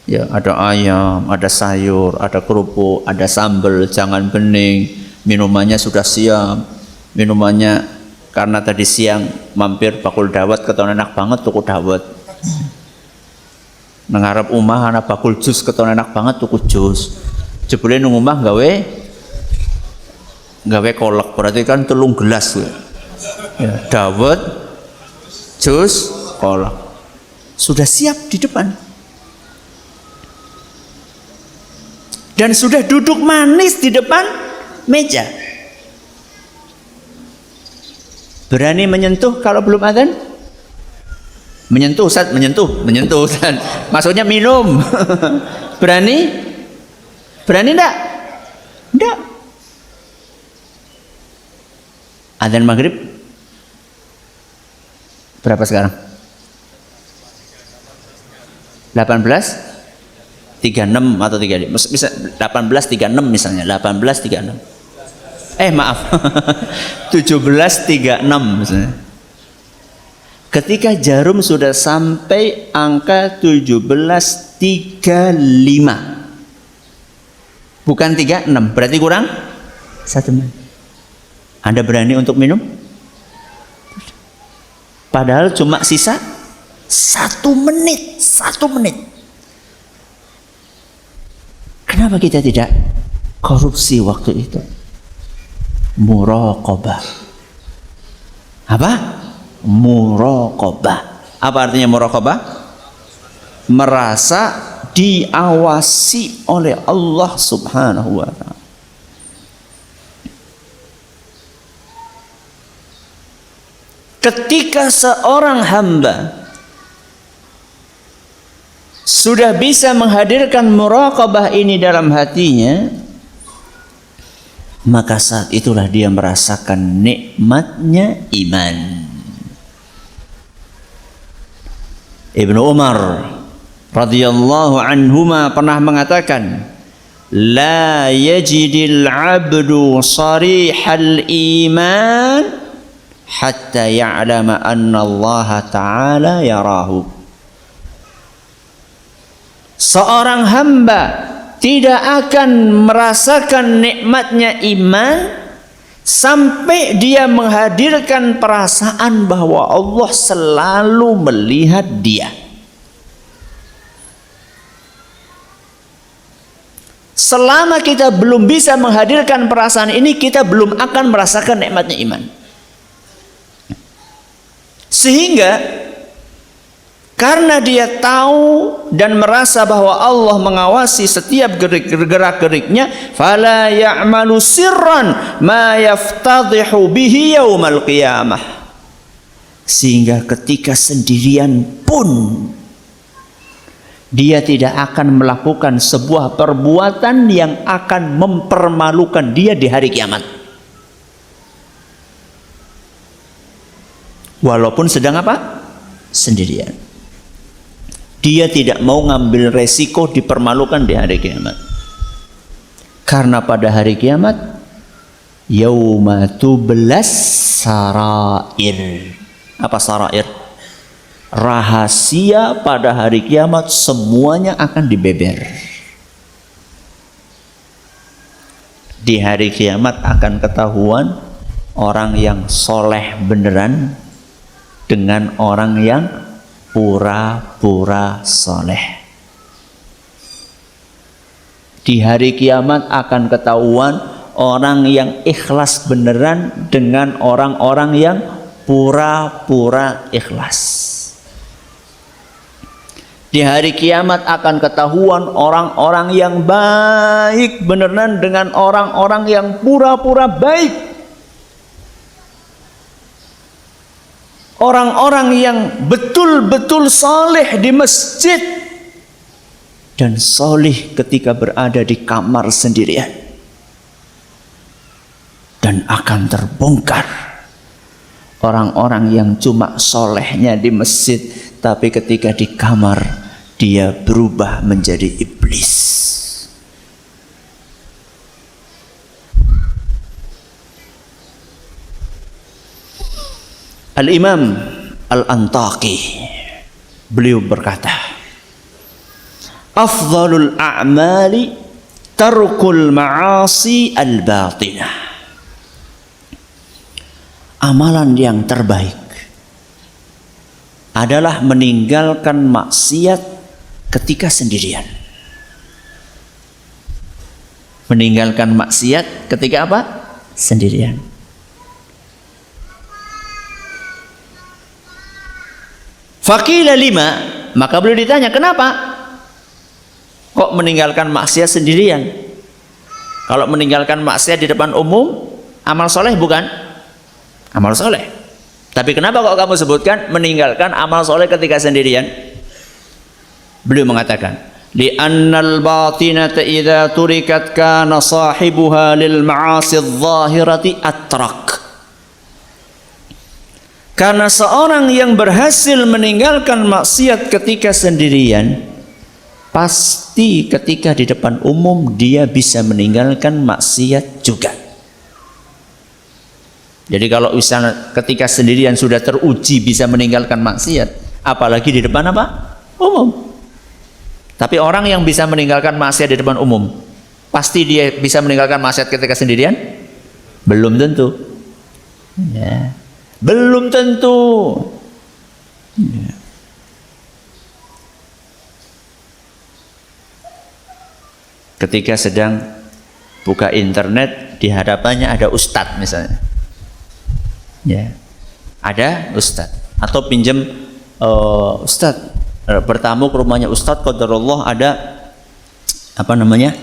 Ya, ada ayam, ada sayur, ada kerupuk, ada sambal, jangan bening. Minumannya sudah siap. Minumannya karena tadi siang mampir bakul dawet, keton enak banget tuku dawet. Ngarep omah ana bakul jus keton enak banget tuku jus. Jebule nang omah gawe kolak, berarti kan 3 gelas ya, dawet, jus, kolak. Sudah siap di depan. Dan sudah duduk manis di depan meja. Berani menyentuh kalau belum adzan? Menyentuh Ustaz, menyentuh Ustaz. Maksudnya minum. Berani? Berani enggak? Enggak. Adzan maghrib berapa sekarang? 18:36 atau 35? Bisa 18:36 misalnya, 18:36. Maaf. 17:36 misalnya. Ketika jarum sudah sampai angka 17:35. Bukan 36, berarti kurang 1 menit. Anda berani untuk minum? Padahal cuma sisa 1 menit. 1 menit. Kenapa kita tidak korupsi waktu itu? Muraqabah. Apa? Muraqabah. Apa artinya muraqabah? Merasa diawasi oleh Allah Subhanahu wa ta'ala. Ketika seorang hamba sudah bisa menghadirkan muraqabah ini dalam hatinya, maka saat itulah dia merasakan nikmatnya iman. Ibnu Umar radhiyallahu anhuma pernah mengatakan, la yajidil abdu sarihal iman hatta ya'lama anna Allah ta'ala yarahu. Seorang hamba tidak akan merasakan nikmatnya iman sampai dia menghadirkan perasaan bahwa Allah selalu melihat dia. Selama kita belum bisa menghadirkan perasaan ini, kita belum akan merasakan nikmatnya iman. Sehingga karena dia tahu dan merasa bahwa Allah mengawasi setiap gerak-geriknya, fala ya'malu sirran ma yaftadhihu bihi yaumal qiyamah. Sehingga ketika sendirian pun dia tidak akan melakukan sebuah perbuatan yang akan mempermalukan dia di hari kiamat. Walaupun sedang apa? Sendirian. Dia tidak mau ngambil resiko dipermalukan di hari kiamat. Karena pada hari kiamat, yauma tublas sarair. Apa sarair? rahasia pada hari kiamat semuanya akan dibeber. Di hari kiamat akan ketahuan orang yang soleh beneran dengan orang yang pura-pura soleh. Di hari kiamat akan ketahuan orang yang ikhlas beneran dengan orang-orang yang pura-pura ikhlas. Di hari kiamat akan ketahuan orang-orang yang baik beneran dengan orang-orang yang pura-pura baik. Orang-orang yang betul-betul saleh di masjid dan salih ketika berada di kamar sendirian. Dan akan terbongkar orang-orang yang cuma solehnya di masjid, tapi ketika di kamar dia berubah menjadi iblis. Al-Imam Al-Antaqi beliau berkata, afdhalul a'mali tarkul ma'asi al-batinah. Amalan yang terbaik adalah meninggalkan maksiat ketika sendirian. Meninggalkan maksiat ketika apa? Sendirian. Faqila lima, maka beliau ditanya, kenapa kok meninggalkan maksiat sendirian? Kalau meninggalkan maksiat di depan umum, amal soleh bukan? Amal soleh. Tapi kenapa kok kamu sebutkan meninggalkan amal soleh ketika sendirian? Beliau mengatakan, li'annal batinata idza turikat kana sahibuha lil ma'asi adh-dhahirati atrak. Karena seorang yang berhasil meninggalkan maksiat ketika sendirian, pasti ketika di depan umum dia bisa meninggalkan maksiat juga. Jadi kalau misalnya ketika sendirian sudah teruji bisa meninggalkan maksiat, apalagi di depan apa? Umum. Tapi orang yang bisa meninggalkan maksiat di depan umum, pasti dia bisa meninggalkan maksiat ketika sendirian? Belum tentu. Ya. Belum tentu. Ya. Ketika sedang buka internet, di hadapannya ada ustadz misalnya. Ya, ada ustadz atau pinjam ustadz bertamu ke rumahnya ustadz, qadarullah ada apa namanya,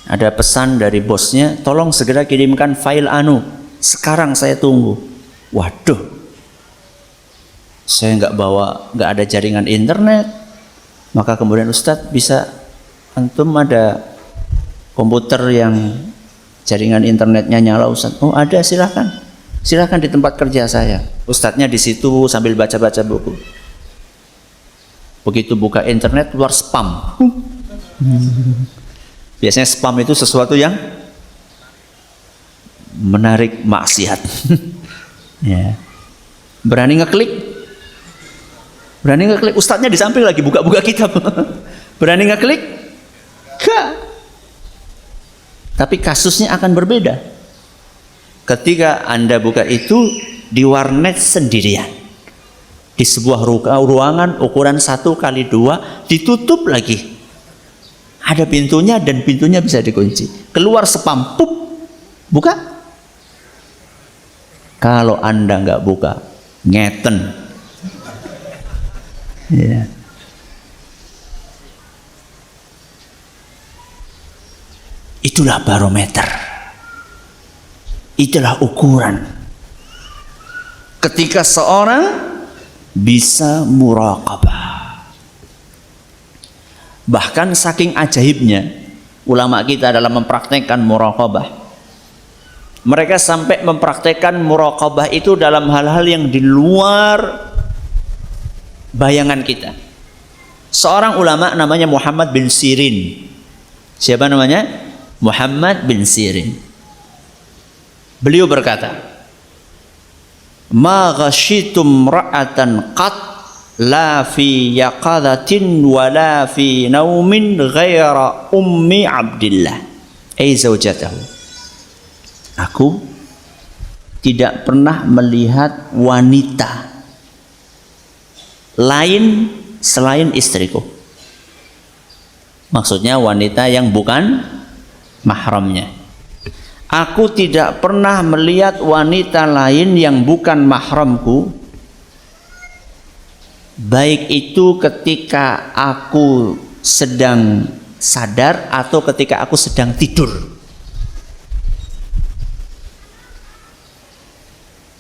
ada pesan dari bosnya, tolong segera kirimkan file sekarang saya tunggu. Waduh, saya nggak ada jaringan internet. Maka kemudian ustadz, bisa antum ada komputer yang jaringan internetnya nyala ustadz? Oh ada, silahkan di tempat kerja saya. Ustadznya di situ sambil baca-baca buku. Begitu buka internet, keluar spam. Biasanya spam itu sesuatu yang menarik maksiat. Ya. Berani ngeklik? Ustadznya di samping lagi buka-buka kitab. Berani ngeklik? Enggak. Tapi kasusnya akan berbeda. Ketika Anda buka itu di warnet sendirian, di sebuah ruangan ukuran 1x2, ditutup lagi, ada pintunya dan pintunya bisa dikunci. Keluar spam, pup, buka. Kalau Anda nggak buka, ngeten. Ya. Itulah barometer. Itulah ukuran ketika seorang bisa muraqabah. Bahkan saking ajaibnya ulama kita dalam mempraktekkan muraqabah, mereka sampai mempraktekkan muraqabah itu dalam hal-hal yang di luar bayangan kita. Seorang ulama namanya Muhammad bin Sirin. Siapa namanya? Muhammad bin Sirin. Beliau berkata, ma ghasyitum ra'atan qat la fi yaqadhatin wa la fi naumin ghaira ummi Abdillah ay zaujatahu. Aku tidak pernah melihat wanita lain selain istriku. Maksudnya wanita yang bukan mahramnya. Aku tidak pernah melihat wanita lain yang bukan mahramku, baik itu ketika aku sedang sadar atau ketika aku sedang tidur.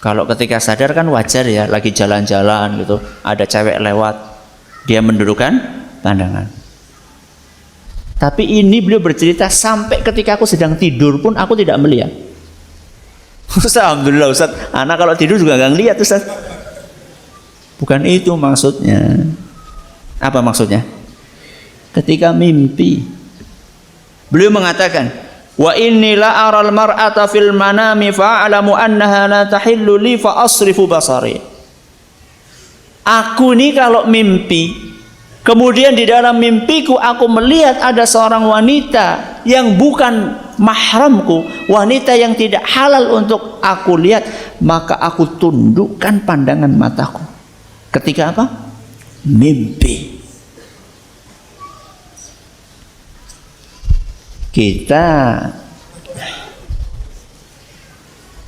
Kalau ketika sadar kan wajar ya, lagi jalan-jalan gitu, ada cewek lewat, dia mendudukkan pandangan. Tapi ini beliau bercerita sampai ketika aku sedang tidur pun aku tidak melihat. Ustaz, alhamdulillah Ustaz, anak kalau tidur juga nggak ngelihat Ustaz. Bukan itu maksudnya. Apa maksudnya? Ketika mimpi, beliau mengatakan, wa inni la aral mar'ata fil manami fa'alamu annaha la tahillu li fa asrifu basari. Aku ini kalau mimpi, kemudian di dalam mimpiku aku melihat ada seorang wanita yang bukan mahramku, wanita yang tidak halal untuk aku lihat, maka aku tundukkan pandangan mataku. Ketika apa? Mimpi. Kita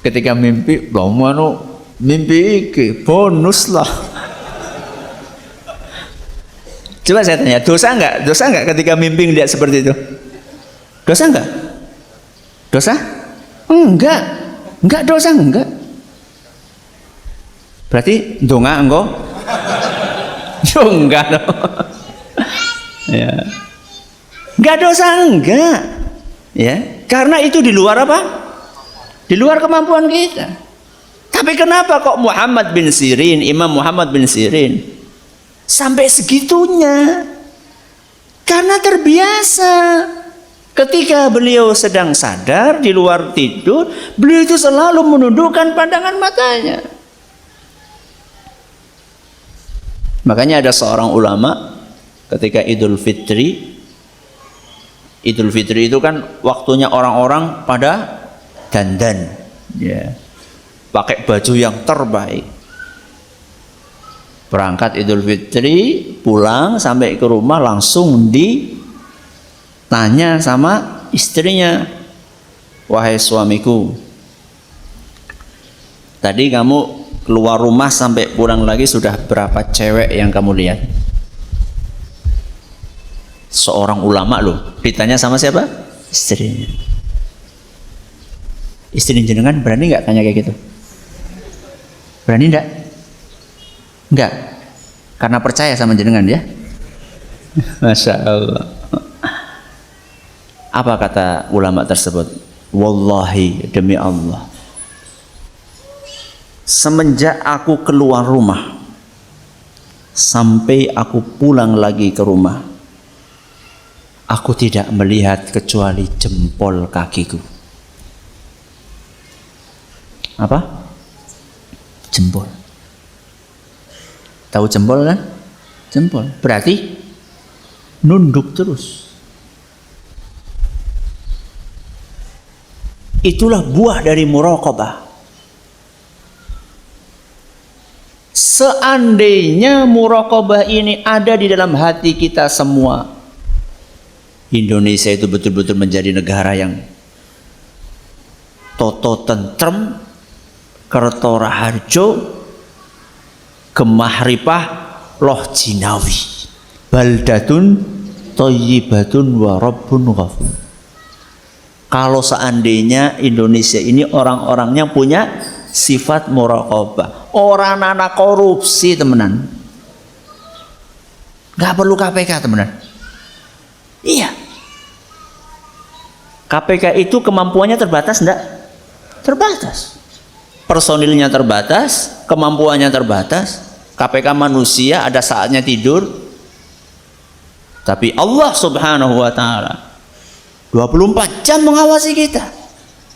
ketika mimpi, mimpi iki bonus lah. Coba saya tanya, dosa enggak? Dosa enggak ketika mimpi lihat seperti itu? Dosa enggak? Dosa? Enggak. Enggak dosa, enggak. Berarti donga engko? Yo enggak dong. Ya. Enggak dosa, enggak. Ya, karena itu di luar apa? Di luar kemampuan kita. Tapi kenapa kok Muhammad bin Sirin, Imam Muhammad bin Sirin sampai segitunya? Karena terbiasa. Ketika beliau sedang sadar di luar tidur, beliau itu selalu menundukkan pandangan matanya. Makanya ada seorang ulama ketika Idul Fitri itu kan waktunya orang-orang pada dandan, ya, pakai baju yang terbaik. Berangkat Idul Fitri, pulang sampai ke rumah langsung ditanya sama istrinya, wahai suamiku, tadi kamu keluar rumah sampai pulang lagi sudah berapa cewek yang kamu lihat? Seorang ulama loh, ditanya sama siapa? Istrinya. Istri jenengan berani nggak tanya kayak gitu? Berani enggak? Enggak. Karena percaya sama jenengan ya. Masya Allah. Apa kata ulama tersebut? Wallahi, demi Allah, semenjak aku keluar rumah sampai aku pulang lagi ke rumah, aku tidak melihat kecuali jempol kakiku. Apa? Jempol. Tahu jempol kan? Jempol. Berarti nunduk terus. Itulah buah dari muraqabah. Seandainya muraqabah ini ada di dalam hati kita semua, Indonesia itu betul-betul menjadi negara yang toto tentrem, kerto raharjo, gemah ripah, loh jinawi, baldatun thayyibatun wa rabbun ghafur. Kalau seandainya Indonesia ini orang-orangnya punya sifat muraqabah, orang anak korupsi temenan, nggak perlu KPK temenan. Iya, KPK itu kemampuannya terbatas enggak? Terbatas. Personilnya terbatas, kemampuannya terbatas. KPK manusia ada saatnya tidur. Tapi Allah Subhanahu wa taala 24 jam mengawasi kita.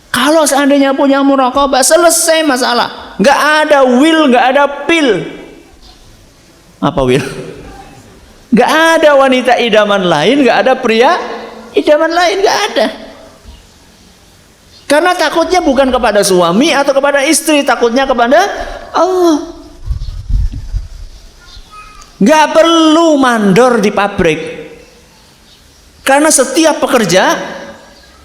Kalau seandainya punya muraqabah, selesai masalah. Enggak ada will, enggak ada pil. Apa Wil? Gak ada wanita idaman lain, gak ada pria idaman lain, gak ada. Karena takutnya bukan kepada suami atau kepada istri, takutnya kepada Allah. Gak perlu mandor di pabrik, karena setiap pekerja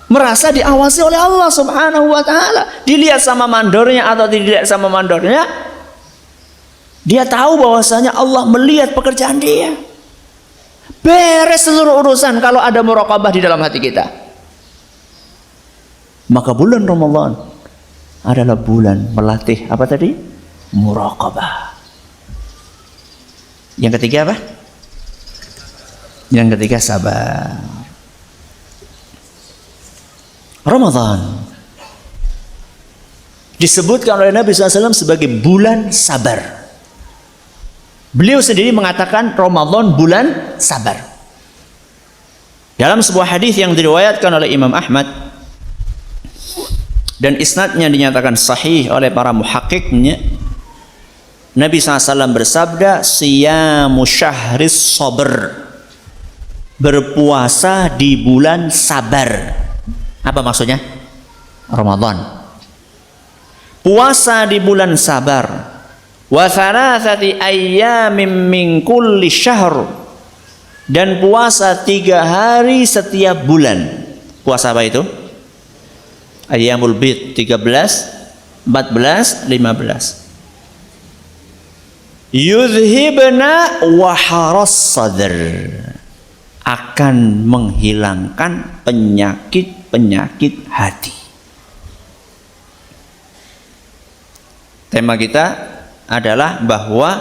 merasa diawasi oleh Allah Subhanahu wa ta'ala. Dilihat sama mandornya atau tidak sama mandornya, dia tahu bahwasanya Allah melihat pekerjaan dia. Beres seluruh urusan kalau ada muraqabah di dalam hati kita. Maka bulan Ramadan adalah bulan melatih apa tadi? Muraqabah. Yang ketiga apa? Yang ketiga sabar. Ramadan disebutkan oleh Nabi SAW sebagai bulan sabar. Beliau sendiri mengatakan Ramadan bulan sabar. Dalam sebuah hadis yang diriwayatkan oleh Imam Ahmad dan isnadnya dinyatakan sahih oleh para muhakkiknya, Nabi SAW bersabda, siyamu syahris sabr, berpuasa di bulan sabar. Apa maksudnya? Ramadan. Puasa di bulan sabar. Wa thalathati ayyamin min kulli syahr, dan puasa 3 hari setiap bulan. Puasa apa itu? Ayyamul bid, 13, 14, 15. Yudhibna waharas sadr, akan menghilangkan penyakit-penyakit hati. Tema kita adalah bahwa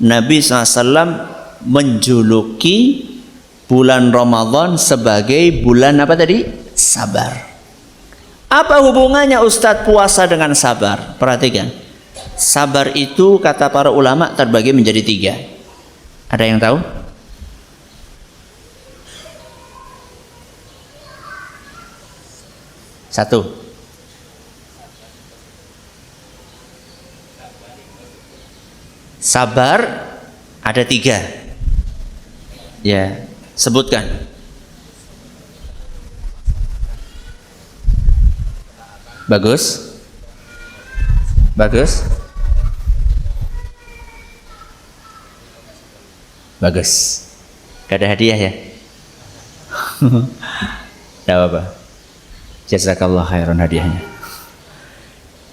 Nabi SAW menjuluki bulan Ramadan sebagai bulan apa tadi? Sabar. Apa hubungannya Ustadz puasa dengan sabar? Perhatikan. Sabar itu kata para ulama terbagi menjadi 3. Ada yang tahu? Satu. Sabar ada 3. Ya, sebutkan. Bagus. Bagus. Bagus. Gak ada hadiah ya? Tidak apa-apa. Jazakallah khairan hadiahnya.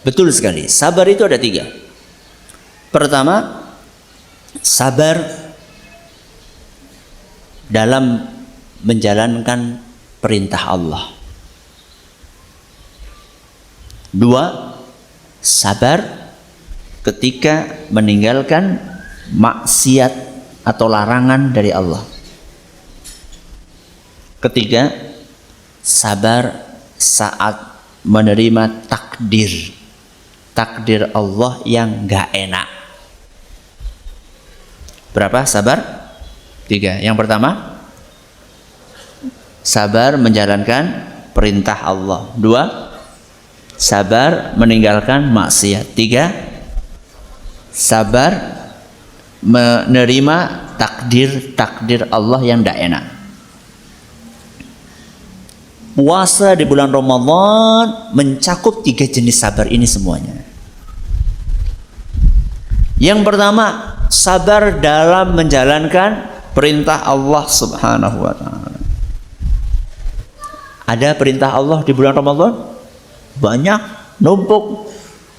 Betul sekali. Sabar itu ada 3. Pertama, sabar dalam menjalankan perintah Allah. 2, sabar ketika meninggalkan maksiat atau larangan dari Allah. 3, sabar saat menerima takdir Allah yang gak enak. Berapa sabar? 3. Yang pertama, sabar menjalankan perintah Allah. 2, sabar meninggalkan maksiat. 3, sabar menerima takdir Allah yang tidak enak. Puasa di bulan Ramadan mencakup 3 jenis sabar ini semuanya. Yang pertama, sabar dalam menjalankan perintah Allah Subhanahu wa ta'ala. Ada perintah Allah di bulan Ramadan? Banyak, numpuk.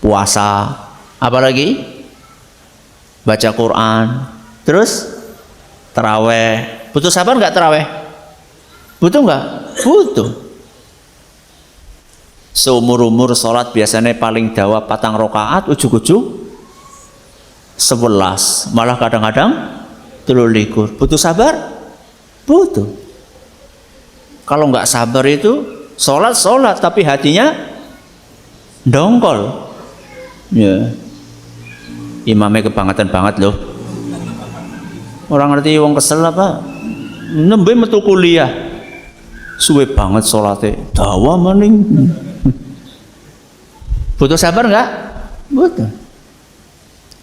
Puasa, apalagi? Baca Quran, terus taraweh. Butuh sabar nggak taraweh? Butuh nggak? Butuh. Seumur-umur sholat biasanya paling dawa 4 rakaat, ujug-ujug 11, malah kadang-kadang 23. Butuh sabar? Butuh. Kalau nggak sabar itu sholat tapi hatinya dongkol. Ya. Imamnya kebangetan banget loh. Orang ngerti wong kesel apa? Nembe metu kuliah. Suwe banget sholatnya. Dawa maning. Butuh sabar enggak? Butuh.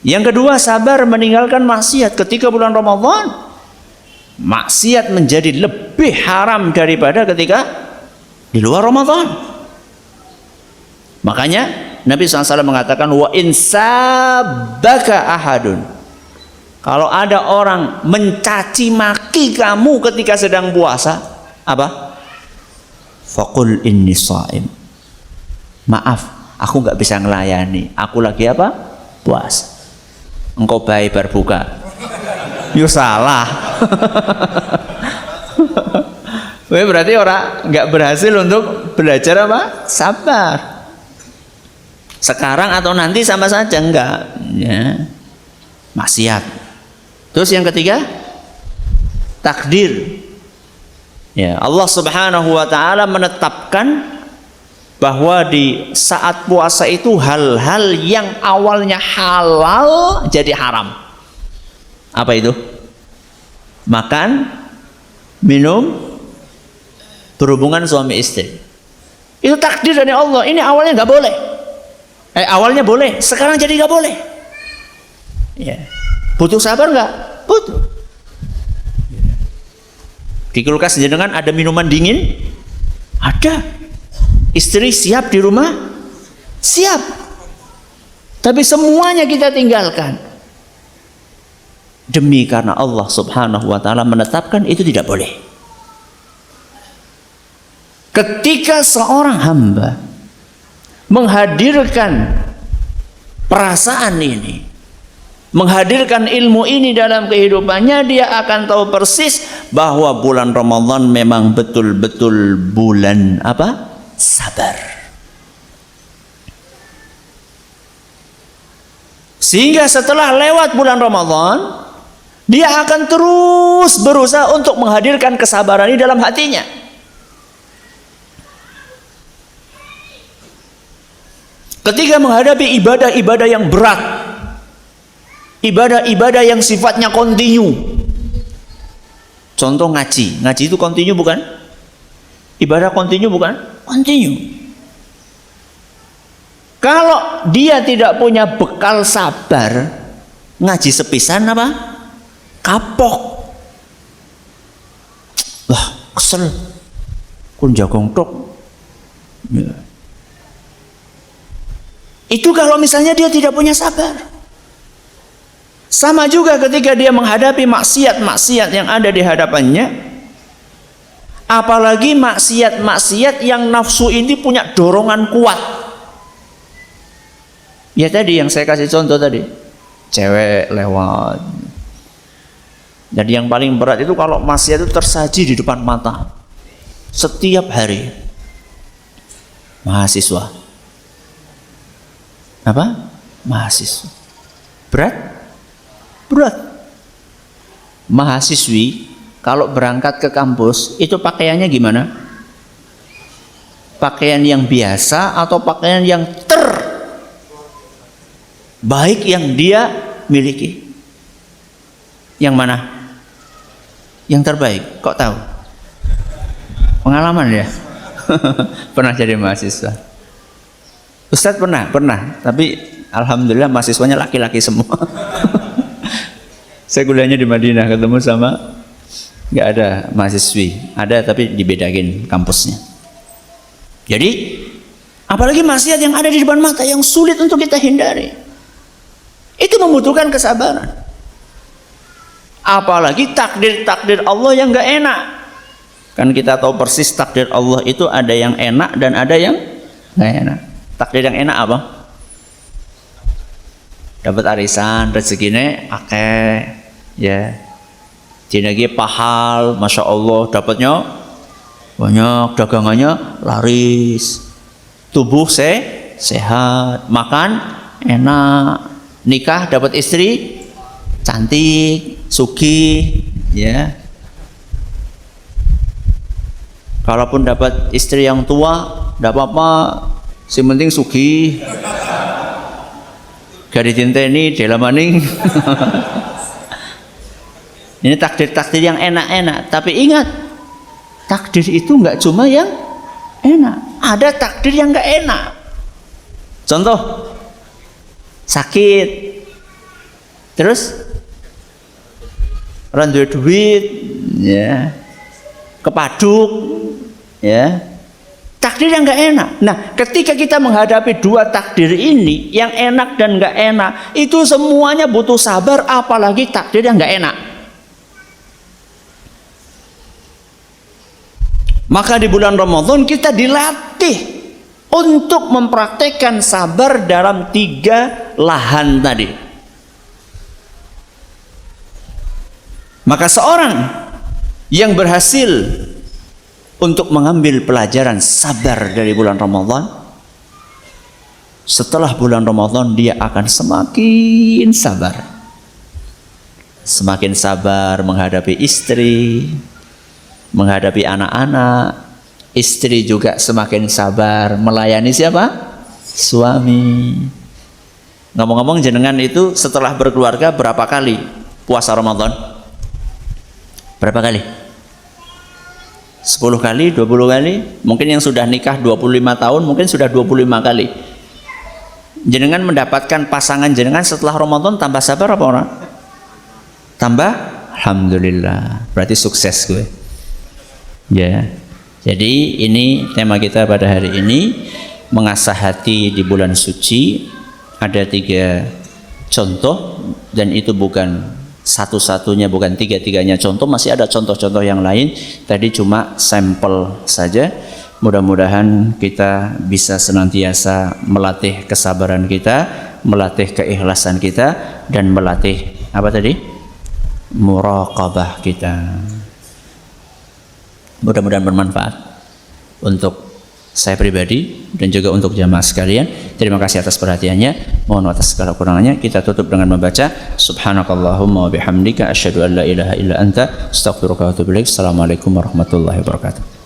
Yang kedua, sabar meninggalkan maksiat. Ketika bulan Ramadan, maksiat menjadi lebih haram daripada ketika di luar Ramadan. Makanya Nabi SAW mengatakan, wa in sabaka ahadun, kalau ada orang mencaci maki kamu ketika sedang puasa, apa? Faqul inni shaim. Maaf, aku nggak bisa ngelayani. Aku lagi apa? Puasa. Engkau baik berbuka. Yo salah. Berarti orang nggak berhasil untuk belajar apa? Sabar. Sekarang atau nanti sama saja, enggak, ya. Maksiat. Terus yang ketiga, takdir. Ya, Allah Subhanahu wa taala menetapkan bahwa di saat puasa itu hal-hal yang awalnya halal jadi haram. Apa itu? Makan, minum, berhubungan suami istri. Itu takdir dari Allah. Ini awalnya nggak boleh. Awalnya boleh, sekarang jadi nggak boleh. Ya. Butuh sabar nggak? Butuh. Di kulkas jenengan ada minuman dingin? Ada. Istri siap di rumah? Siap. Tapi semuanya kita tinggalkan. Demi karena Allah Subhanahu wa taala menetapkan itu tidak boleh. Ketika seorang hamba menghadirkan perasaan ini, menghadirkan ilmu ini dalam kehidupannya, dia akan tahu persis bahwa bulan Ramadan memang betul-betul bulan apa? Sabar. Sehingga setelah lewat bulan Ramadan, dia akan terus berusaha untuk menghadirkan kesabaran ini dalam hatinya. Ketika menghadapi ibadah-ibadah yang berat, ibadah-ibadah yang sifatnya kontinu. Contoh ngaji. Ngaji itu kontinu bukan? Ibadah kontinu bukan? Kontinu. Kalau dia tidak punya bekal sabar, ngaji sepisan apa? Kapok. Wah, kesel. Kun jagong tok. Ya. Itu kalau misalnya dia tidak punya sabar. Sama juga ketika dia menghadapi maksiat-maksiat yang ada di hadapannya. Apalagi maksiat-maksiat yang nafsu ini punya dorongan kuat. Ya tadi yang saya kasih contoh tadi. Cewek lewat. Jadi yang paling berat itu kalau maksiat itu tersaji di depan mata. Setiap hari. Mahasiswa. Apa? Mahasiswa. Berat? Berat. Mahasiswi kalau berangkat ke kampus itu pakaiannya gimana? Pakaian yang biasa atau pakaian yang terbaik yang dia miliki? Yang mana? Yang terbaik. Kok tahu? Pengalaman ya? Pernah jadi mahasiswa. Ustadz pernah, tapi alhamdulillah mahasiswanya laki-laki semua. Saya kuliahnya di Madinah, ketemu sama nggak ada mahasiswi, ada tapi dibedakin kampusnya. Jadi apalagi maksiat yang ada di depan mata yang sulit untuk kita hindari, itu membutuhkan kesabaran. Apalagi takdir Allah yang nggak enak. Kan kita tahu persis takdir Allah itu ada yang enak dan ada yang nggak enak. Takdir yang enak apa? Dapat arisan, rezekinya akeh, ya. Jenenge pahal, masya Allah, dapatnya banyak, dagangannya laris, tubuh sehat, makan enak, nikah dapat istri cantik, sugih, ya. Kalaupun dapat istri yang tua, tidak apa-apa. Si penting sugih, gak ditinteni delamaning. Ini takdir-takdir yang enak-enak. Tapi ingat, takdir itu nggak cuma yang enak. Ada takdir yang nggak enak. Contoh, sakit. Terus ora duwe duit, ya. Kepaduk, ya. Takdir yang nggak enak. Nah, ketika kita menghadapi dua takdir ini, yang enak dan nggak enak, itu semuanya butuh sabar, apalagi takdir yang nggak enak. Maka di bulan Ramadan kita dilatih untuk mempraktekkan sabar dalam 3 lahan tadi. Maka seorang yang berhasil untuk mengambil pelajaran sabar dari bulan Ramadan, setelah bulan Ramadan dia akan semakin sabar. Semakin sabar menghadapi istri, menghadapi anak-anak. Istri juga semakin sabar melayani siapa? Suami. Ngomong-ngomong, jenengan itu setelah berkeluarga berapa kali puasa Ramadan? Berapa kali? 10 kali, 20 kali, mungkin yang sudah nikah 25 tahun mungkin sudah 25 kali. Jenengan mendapatkan pasangan jenengan setelah Ramadan tambah sabar apa orang? Tambah? Alhamdulillah, berarti sukses gue. Ya. Jadi ini tema kita pada hari ini, mengasah hati di bulan suci. Ada 3 contoh, dan itu bukan satu-satunya, bukan 3-tiganya contoh, masih ada contoh-contoh yang lain. Tadi cuma sampel saja. Mudah-mudahan kita bisa senantiasa melatih kesabaran kita, melatih keikhlasan kita, dan melatih apa tadi? Muraqabah kita. Mudah-mudahan bermanfaat untuk saya pribadi dan juga untuk jamaah sekalian. Terima kasih atas perhatiannya. Mohon atas segala kurangannya. Kita tutup dengan membaca Subhanakallahumma wa bihamdika asyhadu an la ilaha illa anta astaghfiruka wa atubu ilaik. Assalamualaikum warahmatullahi wabarakatuh.